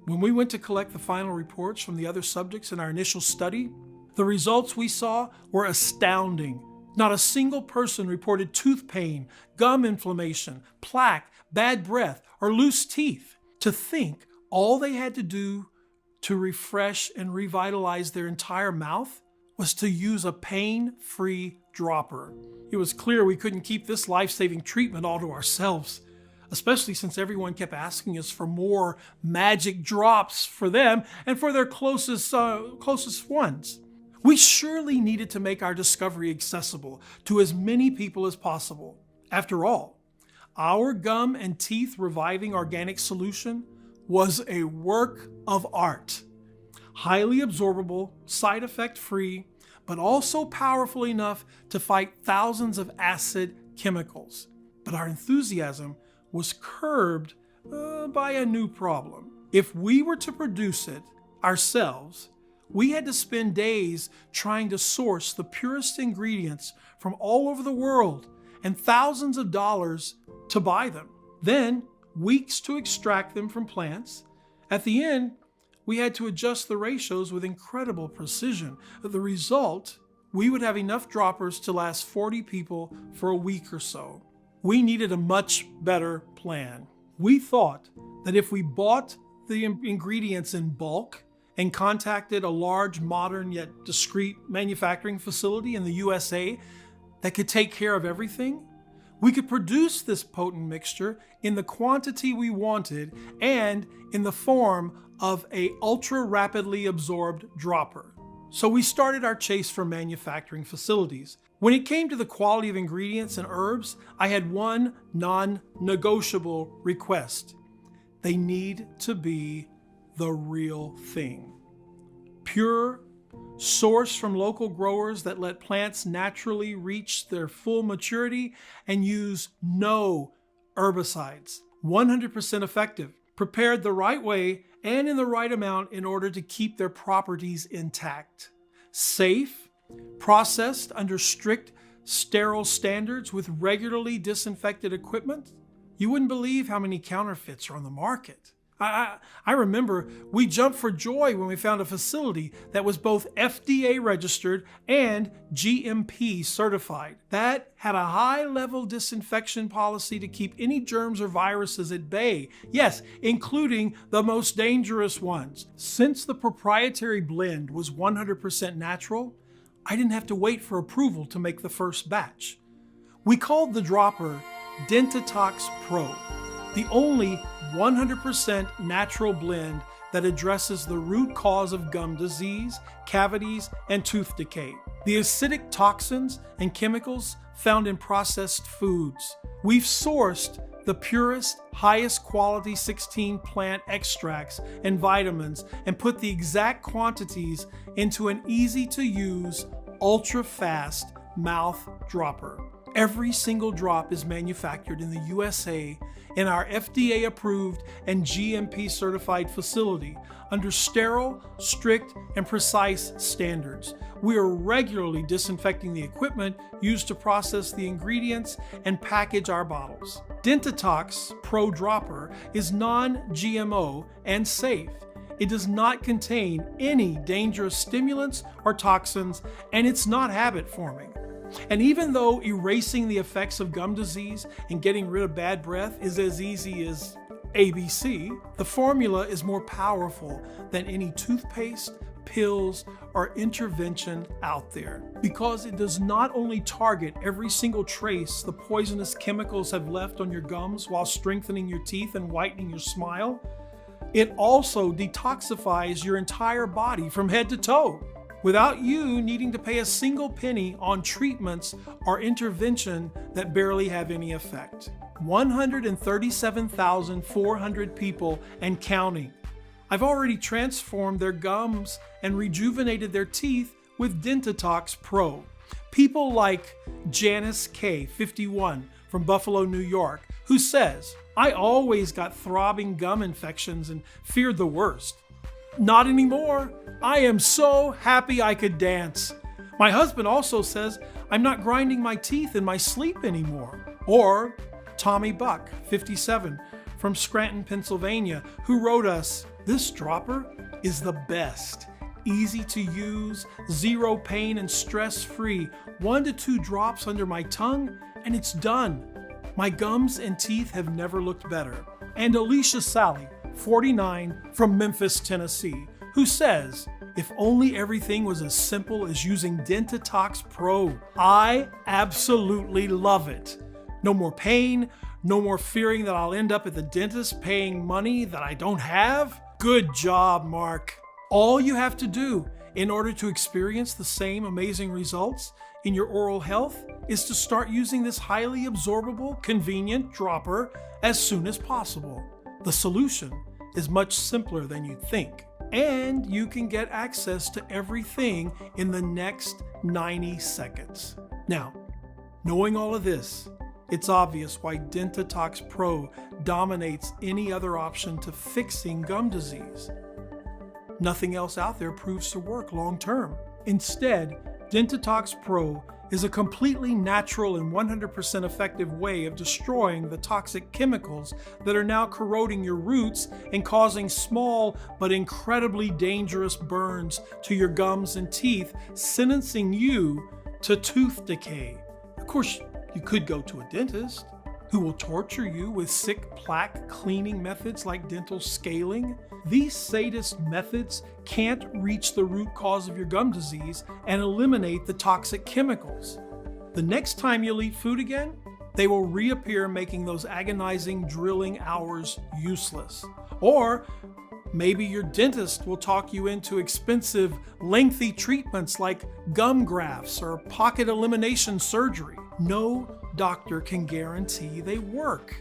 When we went to collect the final reports from the other subjects in our initial study, the results we saw were astounding. Not a single person reported tooth pain, gum inflammation, plaque, bad breath, or loose teeth. To think all they had to do to refresh and revitalize their entire mouth was to use a pain-free dropper. It was clear we couldn't keep this life-saving treatment all to ourselves, especially since everyone kept asking us for more magic drops for them and for their closest ones. We surely needed to make our discovery accessible to as many people as possible. After all, our gum and teeth reviving organic solution was a work of art. Highly absorbable, side effect free, but also powerful enough to fight thousands of acid chemicals. But our enthusiasm was curbed by a new problem. If we were to produce it ourselves, we had to spend days trying to source the purest ingredients from all over the world and thousands of dollars to buy them. Then weeks to extract them from plants. At the end, we had to adjust the ratios with incredible precision. The result, we would have enough droppers to last 40 people for a week or so. We needed a much better plan. We thought that if we bought the ingredients in bulk and contacted a large, modern, yet discreet manufacturing facility in the USA that could take care of everything, we could produce this potent mixture in the quantity we wanted and in the form of an ultra-rapidly absorbed dropper. So we started our chase for manufacturing facilities. When it came to the quality of ingredients and herbs, I had one non-negotiable request. They need to be the real thing. Pure, sourced from local growers that let plants naturally reach their full maturity and use no herbicides. 100% effective, prepared the right way and in the right amount in order to keep their properties intact. Safe, processed under strict sterile standards with regularly disinfected equipment. You wouldn't believe how many counterfeits are on the market. I remember we jumped for joy when we found a facility that was both FDA registered and GMP certified. That had a high-level disinfection policy to keep any germs or viruses at bay. Yes, including the most dangerous ones. Since the proprietary blend was 100% natural, I didn't have to wait for approval to make the first batch. We called the dropper Dentitox Pro, the only 100% natural blend that addresses the root cause of gum disease, cavities, and tooth decay. The acidic toxins and chemicals found in processed foods. We've sourced the purest, highest quality 16 plant extracts and vitamins and put the exact quantities into an easy to use, ultra fast mouth dropper. Every single drop is manufactured in the USA in our FDA approved and GMP certified facility under sterile, strict, and precise standards. We are regularly disinfecting the equipment used to process the ingredients and package our bottles. Dentitox Pro Dropper is non-GMO and safe. It does not contain any dangerous stimulants or toxins, and it's not habit forming. And even though erasing the effects of gum disease and getting rid of bad breath is as easy as ABC, the formula is more powerful than any toothpaste, pills, or intervention out there, because it does not only target every single trace the poisonous chemicals have left on your gums while strengthening your teeth and whitening your smile, it also detoxifies your entire body from head to toe, without you needing to pay a single penny on treatments or intervention that barely have any effect. 137,400 people and counting. I've already transformed their gums and rejuvenated their teeth with Dentitox Pro. People like Janice K, 51, from Buffalo, New York, who says, "I always got throbbing gum infections and feared the worst. Not anymore. I am so happy I could dance." My husband also says, "I'm not grinding my teeth in my sleep anymore." Or Tommy Buck, 57, from Scranton, Pennsylvania, who wrote us, "This dropper is the best. Easy to use, zero pain and stress-free. 1 to 2 drops under my tongue, and it's done. My gums and teeth have never looked better." And Alicia Sally, 49, from Memphis, Tennessee, who says, "If only everything was as simple as using Dentitox Pro. I absolutely love it. No more pain, no more fearing that I'll end up at the dentist paying money that I don't have." Good job, Mark. All you have to do in order to experience the same amazing results in your oral health is to start using this highly absorbable, convenient dropper as soon as possible. The solution is much simpler than you think, and you can get access to everything in the next 90 seconds. Now, knowing all of this, it's obvious why Dentitox Pro dominates any other option to fixing gum disease. Nothing else out there proves to work long term. Instead, Dentitox Pro is a completely natural and 100% effective way of destroying the toxic chemicals that are now corroding your roots and causing small but incredibly dangerous burns to your gums and teeth, sentencing you to tooth decay. Of course, you could go to a dentist who will torture you with sick plaque cleaning methods like dental scaling. These sadist methods can't reach the root cause of your gum disease and eliminate the toxic chemicals. The next time you'll eat food again, they will reappear, making those agonizing drilling hours useless. Or maybe your dentist will talk you into expensive, lengthy treatments like gum grafts or pocket elimination surgery. No doctor can guarantee they work.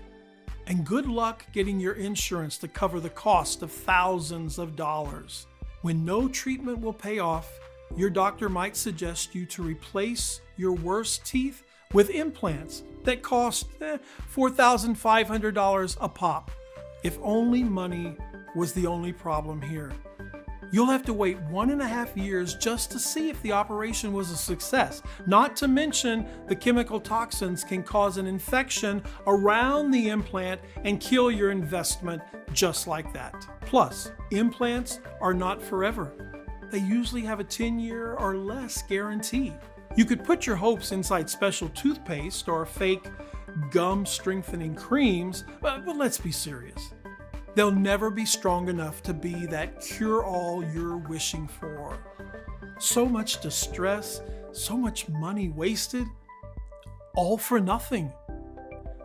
And good luck getting your insurance to cover the cost of thousands of dollars. When no treatment will pay off, your doctor might suggest you to replace your worst teeth with implants that cost $4,500 a pop. If only money was the only problem here. You'll have to wait 1.5 years just to see if the operation was a success. Not to mention, the chemical toxins can cause an infection around the implant and kill your investment just like that. Plus, implants are not forever. They usually have a 10-year or less guarantee. You could put your hopes inside special toothpaste or fake gum strengthening creams, but let's be serious. They'll never be strong enough to be that cure-all you're wishing for. So much distress, so much money wasted, all for nothing.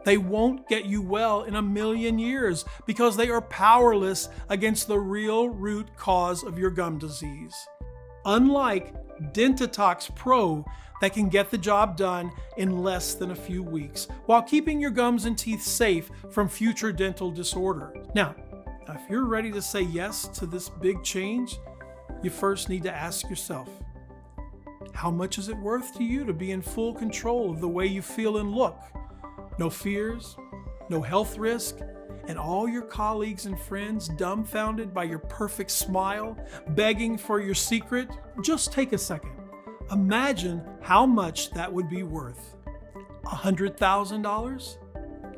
They won't get you well in 1,000,000 years because they are powerless against the real root cause of your gum disease. Unlike Dentitox Pro that can get the job done in less than a few weeks while keeping your gums and teeth safe from future dental disorder. Now, if you're ready to say yes to this big change, you first need to ask yourself, how much is it worth to you to be in full control of the way you feel and look? No fears, no health risk, and all your colleagues and friends dumbfounded by your perfect smile, begging for your secret? Just take a second. Imagine how much that would be worth. $100,000?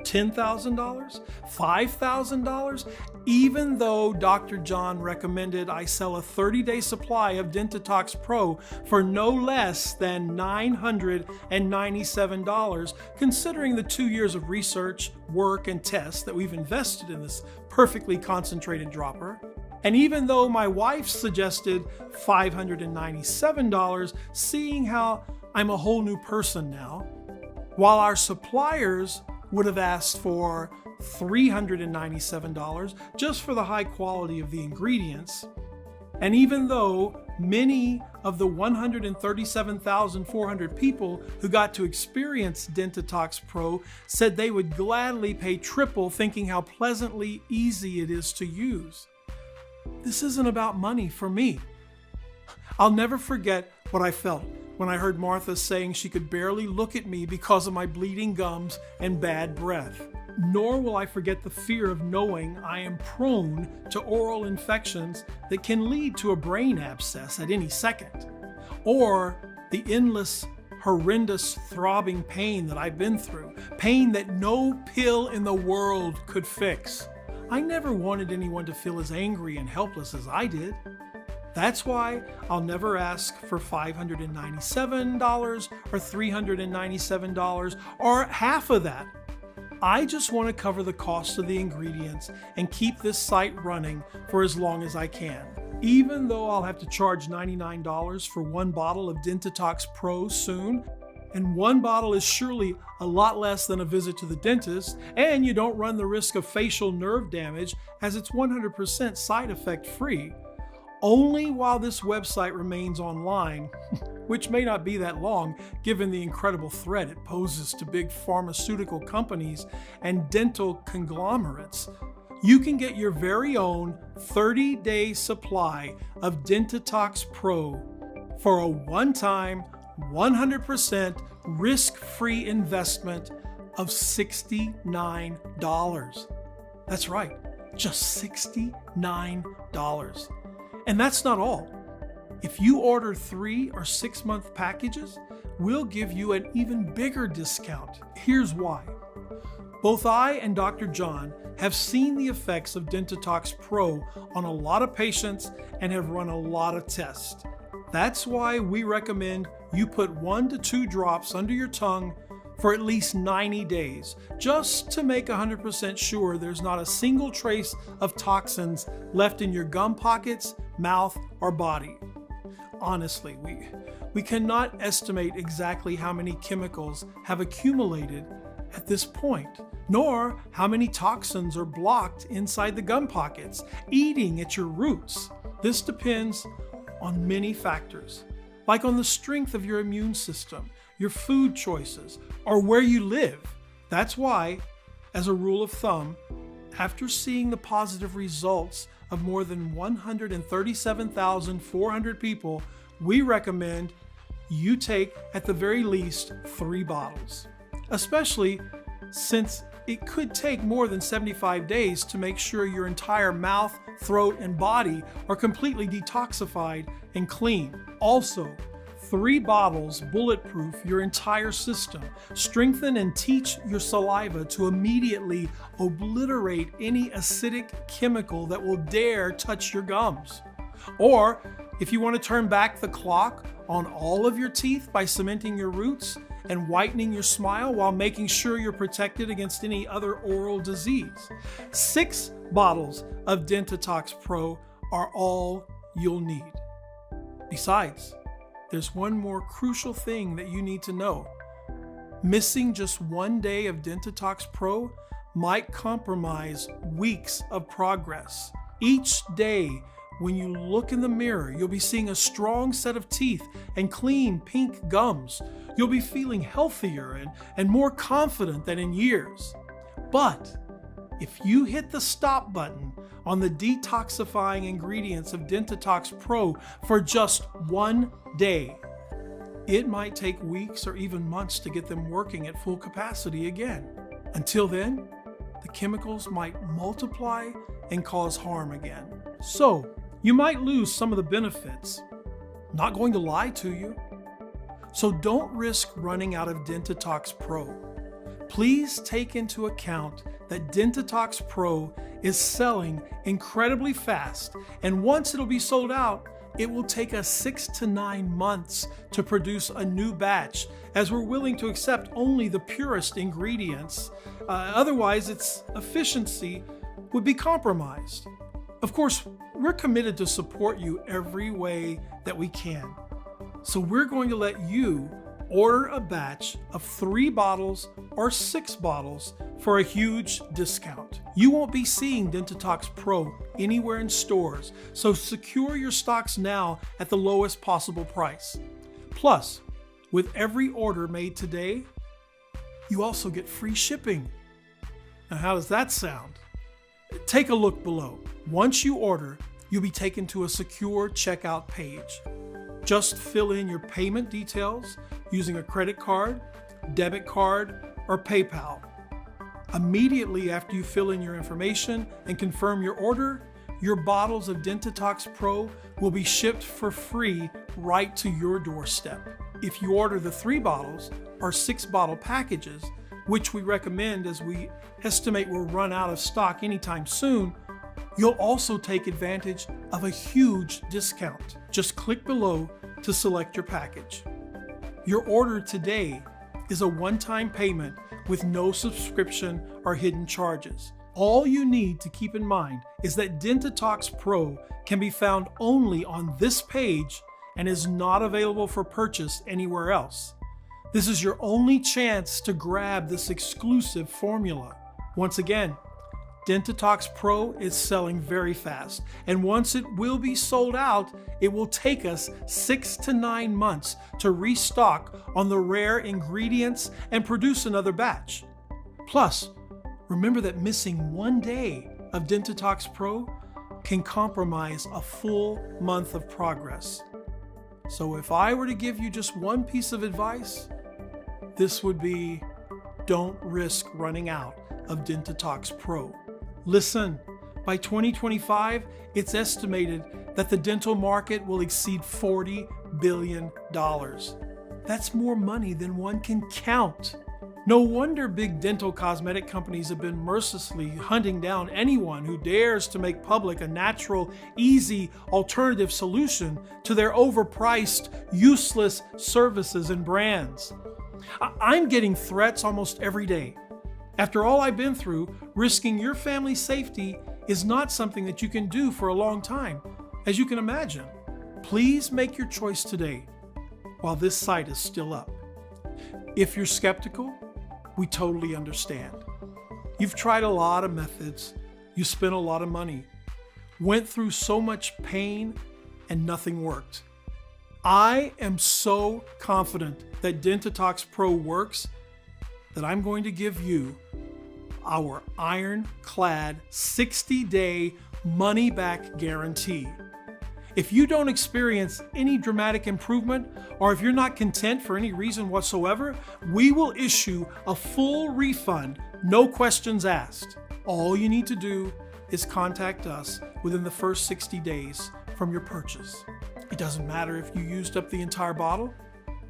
$10,000? $5,000? Even though Dr. John recommended I sell a 30-day supply of Dentitox Pro for no less than $997, considering the 2 years of research, work, and tests that we've invested in this perfectly concentrated dropper. And even though my wife suggested $597, seeing how I'm a whole new person now, while our suppliers would have asked for $397 just for the high quality of the ingredients. And even though many of the 137,400 people who got to experience Dentitox Pro said they would gladly pay triple, thinking how pleasantly easy it is to use. This isn't about money for me. I'll never forget what I felt when I heard Martha saying she could barely look at me because of my bleeding gums and bad breath. Nor will I forget the fear of knowing I am prone to oral infections that can lead to a brain abscess at any second, or the endless, horrendous throbbing pain that I've been through, pain that no pill in the world could fix. I never wanted anyone to feel as angry and helpless as I did. That's why I'll never ask for $597 or $397 or half of that. I just want to cover the cost of the ingredients and keep this site running for as long as I can. Even though I'll have to charge $99 for one bottle of Dentitox Pro soon, and one bottle is surely a lot less than a visit to the dentist, and you don't run the risk of facial nerve damage as it's 100% side effect free. Only while this website remains online, which may not be that long given the incredible threat it poses to big pharmaceutical companies and dental conglomerates, you can get your very own 30-day supply of Dentitox Pro for a one-time, 100% risk-free investment of $69. That's right, just $69. And that's not all. If you order 3 or 6 month packages, we'll give you an even bigger discount. Here's why. Both I and Dr. John have seen the effects of Dentitox Pro on a lot of patients and have run a lot of tests. That's why we recommend you put 1 to 2 drops under your tongue for at least 90 days, just to make 100% sure there's not a single trace of toxins left in your gum pockets, mouth, or body. Honestly, we cannot estimate exactly how many chemicals have accumulated at this point, nor how many toxins are blocked inside the gum pockets, eating at your roots. This depends on many factors, like on the strength of your immune system, your food choices, or where you live. That's why, as a rule of thumb, after seeing the positive results of more than 137,400 people, we recommend you take at the very least 3 bottles, especially since it could take more than 75 days to make sure your entire mouth, throat, and body are completely detoxified and clean. Also, 3 bottles bulletproof your entire system, strengthen and teach your saliva to immediately obliterate any acidic chemical that will dare touch your gums. Or, if you want to turn back the clock on all of your teeth by cementing your roots and whitening your smile while making sure you're protected against any other oral disease, 6 bottles of Dentitox Pro are all you'll need. Besides, there's one more crucial thing that you need to know. Missing just 1 day of Dentitox Pro might compromise weeks of progress. Each day when you look in the mirror, you'll be seeing a strong set of teeth and clean pink gums. You'll be feeling healthier and more confident than in years. But if you hit the stop button on the detoxifying ingredients of Dentitox Pro for just one day, it might take weeks or even months to get them working at full capacity again. Until then, the chemicals might multiply and cause harm again. So, you might lose some of the benefits. Not going to lie to you. So don't risk running out of Dentitox Pro. Please take into account that Dentitox Pro is selling incredibly fast, and once it'll be sold out, it will take us 6 to 9 months to produce a new batch, as we're willing to accept only the purest ingredients. Otherwise, its efficiency would be compromised. Of course, we're committed to support you every way that we can. So we're going to let you order a batch of 3 bottles or 6 bottles for a huge discount. You won't be seeing Dentitox Pro anywhere in stores, so secure your stocks now at the lowest possible price. Plus, with every order made today, you also get free shipping. Now, how does that sound? Take a look below. Once you order, you'll be taken to a secure checkout page. Just fill in your payment details using a credit card, debit card, or PayPal. Immediately after you fill in your information and confirm your order, your bottles of Dentitox Pro will be shipped for free right to your doorstep. If you order the 3 bottles or 6 bottle packages, which we recommend as we estimate will run out of stock anytime soon, you'll also take advantage of a huge discount. Just click below to select your package. Your order today is a one-time payment with no subscription or hidden charges. All you need to keep in mind is that Dentitox Pro can be found only on this page and is not available for purchase anywhere else. This is your only chance to grab this exclusive formula. Once again, Dentitox Pro is selling very fast, and once it will be sold out, it will take us 6 to 9 months to restock on the rare ingredients and produce another batch. Plus, remember that missing one day of Dentitox Pro can compromise a full month of progress. So if I were to give you just one piece of advice, this would be, don't risk running out of Dentitox Pro. Listen, by 2025, it's estimated that the dental market will exceed $40 billion. That's more money than one can count. No wonder big dental cosmetic companies have been mercilessly hunting down anyone who dares to make public a natural, easy alternative solution to their overpriced, useless services and brands. I'm getting threats almost every day. After all I've been through, risking your family's safety is not something that you can do for a long time, as you can imagine. Please make your choice today while this site is still up. If you're skeptical, we totally understand. You've tried a lot of methods, you spent a lot of money, went through so much pain, and nothing worked. I am so confident that Dentitox Pro works that I'm going to give you our ironclad 60-day money-back guarantee. If you don't experience any dramatic improvement, or if you're not content for any reason whatsoever, we will issue a full refund, no questions asked. All you need to do is contact us within the first 60 days from your purchase. It doesn't matter if you used up the entire bottle,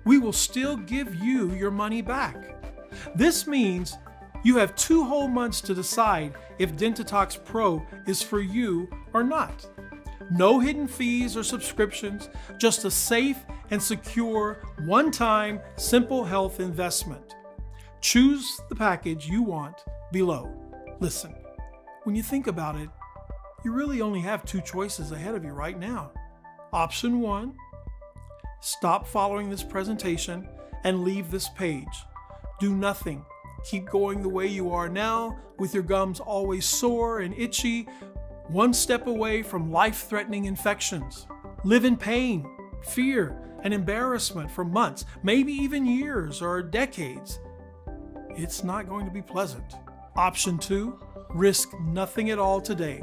we will still give you your money back. This means you have 2 whole months to decide if Dentitox Pro is for you or not. No hidden fees or subscriptions, just a safe and secure, one-time, simple health investment. Choose the package you want below. Listen, when you think about it, you really only have 2 choices ahead of you right now. Option 1, stop following this presentation and leave this page. Do nothing. Keep going the way you are now, with your gums always sore and itchy, one step away from life-threatening infections. Live in pain, fear, and embarrassment for months, maybe even years or decades. It's not going to be pleasant. Option 2, risk nothing at all today.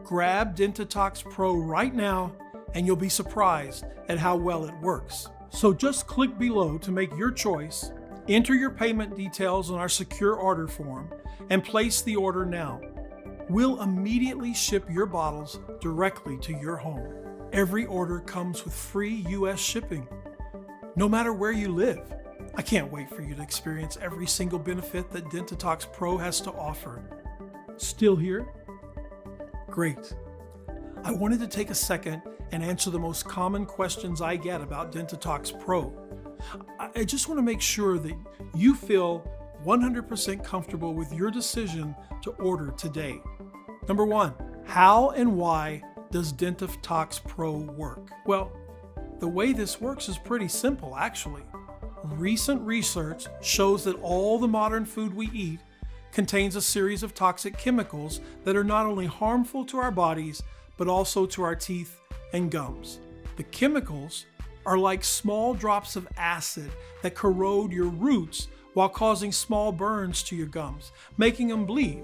Grab Dentitox Pro right now and you'll be surprised at how well it works. So just click below to make your choice, enter your payment details on our secure order form, and place the order now. We'll immediately ship your bottles directly to your home. Every order comes with free US shipping, no matter where you live. I can't wait for you to experience every single benefit that Dentitox Pro has to offer. Still here? Great. I wanted to take a second and answer the most common questions I get about Dentitox Pro. I just want to make sure that you feel 100% comfortable with your decision to order today. Number 1, how and why does Dentitox Pro work? Well, the way this works is pretty simple, actually. Recent research shows that all the modern food we eat contains a series of toxic chemicals that are not only harmful to our bodies, but also to our teeth and gums. The chemicals are like small drops of acid that corrode your roots while causing small burns to your gums, making them bleed.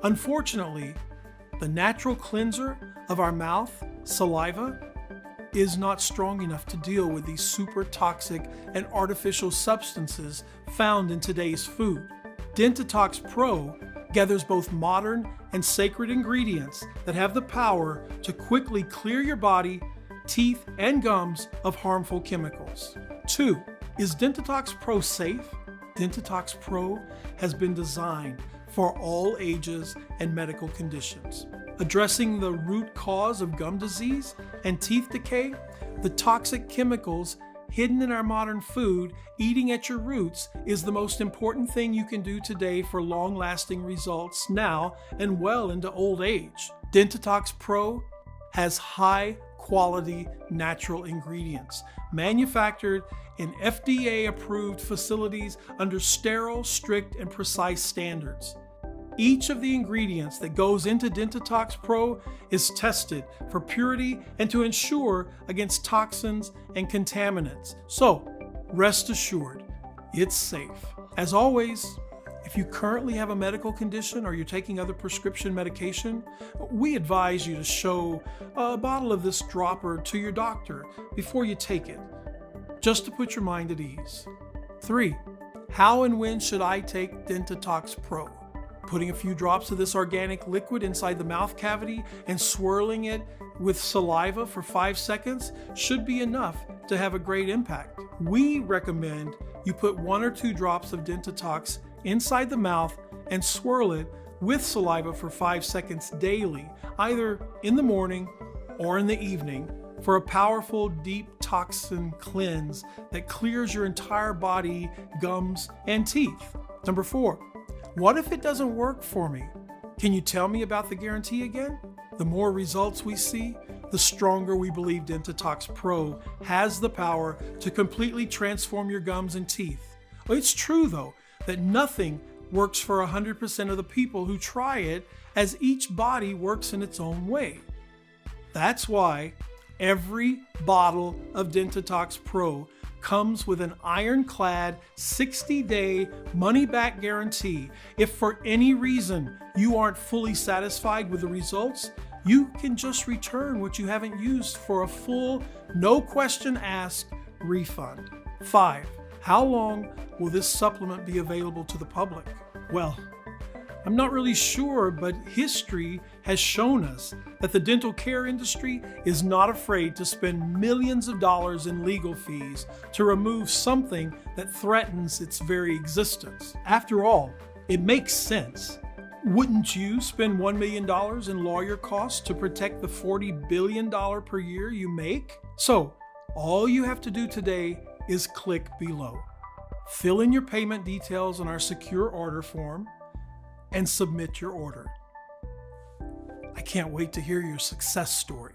Unfortunately, the natural cleanser of our mouth, saliva, is not strong enough to deal with these super toxic and artificial substances found in today's food. Dentitox Pro gathers both modern and sacred ingredients that have the power to quickly clear your body, teeth, and gums of harmful chemicals. 2, is Dentitox Pro safe? Dentitox Pro has been designed for all ages and medical conditions. Addressing the root cause of gum disease and teeth decay, the toxic chemicals hidden in our modern food, eating at your roots is the most important thing you can do today for long-lasting results now and well into old age. Dentitox Pro has high-quality natural ingredients manufactured in FDA-approved facilities under sterile, strict, and precise standards. Each of the ingredients that goes into Dentitox Pro is tested for purity and to ensure against toxins and contaminants. So, rest assured, it's safe. As always, if you currently have a medical condition or you're taking other prescription medication, we advise you to show a bottle of this dropper to your doctor before you take it, just to put your mind at ease. 3, how and when should I take Dentitox Pro? Putting a few drops of this organic liquid inside the mouth cavity and swirling it with saliva for 5 seconds should be enough to have a great impact. We recommend you put 1 or 2 drops of Dentitox inside the mouth and swirl it with saliva for 5 seconds daily, either in the morning or in the evening, for a powerful deep toxin cleanse that clears your entire body, gums, and teeth. Number 4, what if it doesn't work for me? Can you tell me about the guarantee again? The more results we see, the stronger we believe Dentitox Pro has the power to completely transform your gums and teeth. It's true, though, that nothing works for 100% of the people who try it, as each body works in its own way. That's why every bottle of Dentitox Pro comes with an ironclad 60-day money-back guarantee. If for any reason you aren't fully satisfied with the results, you can just return what you haven't used for a full, no question asked refund. 5, how long will this supplement be available to the public? Well, I'm not really sure, but history has shown us that the dental care industry is not afraid to spend millions of dollars in legal fees to remove something that threatens its very existence. After all, it makes sense. Wouldn't you spend $1 million in lawyer costs to protect the $40 billion per year you make? So, all you have to do today is click below. Fill in your payment details on our secure order form and submit your order. I can't wait to hear your success story.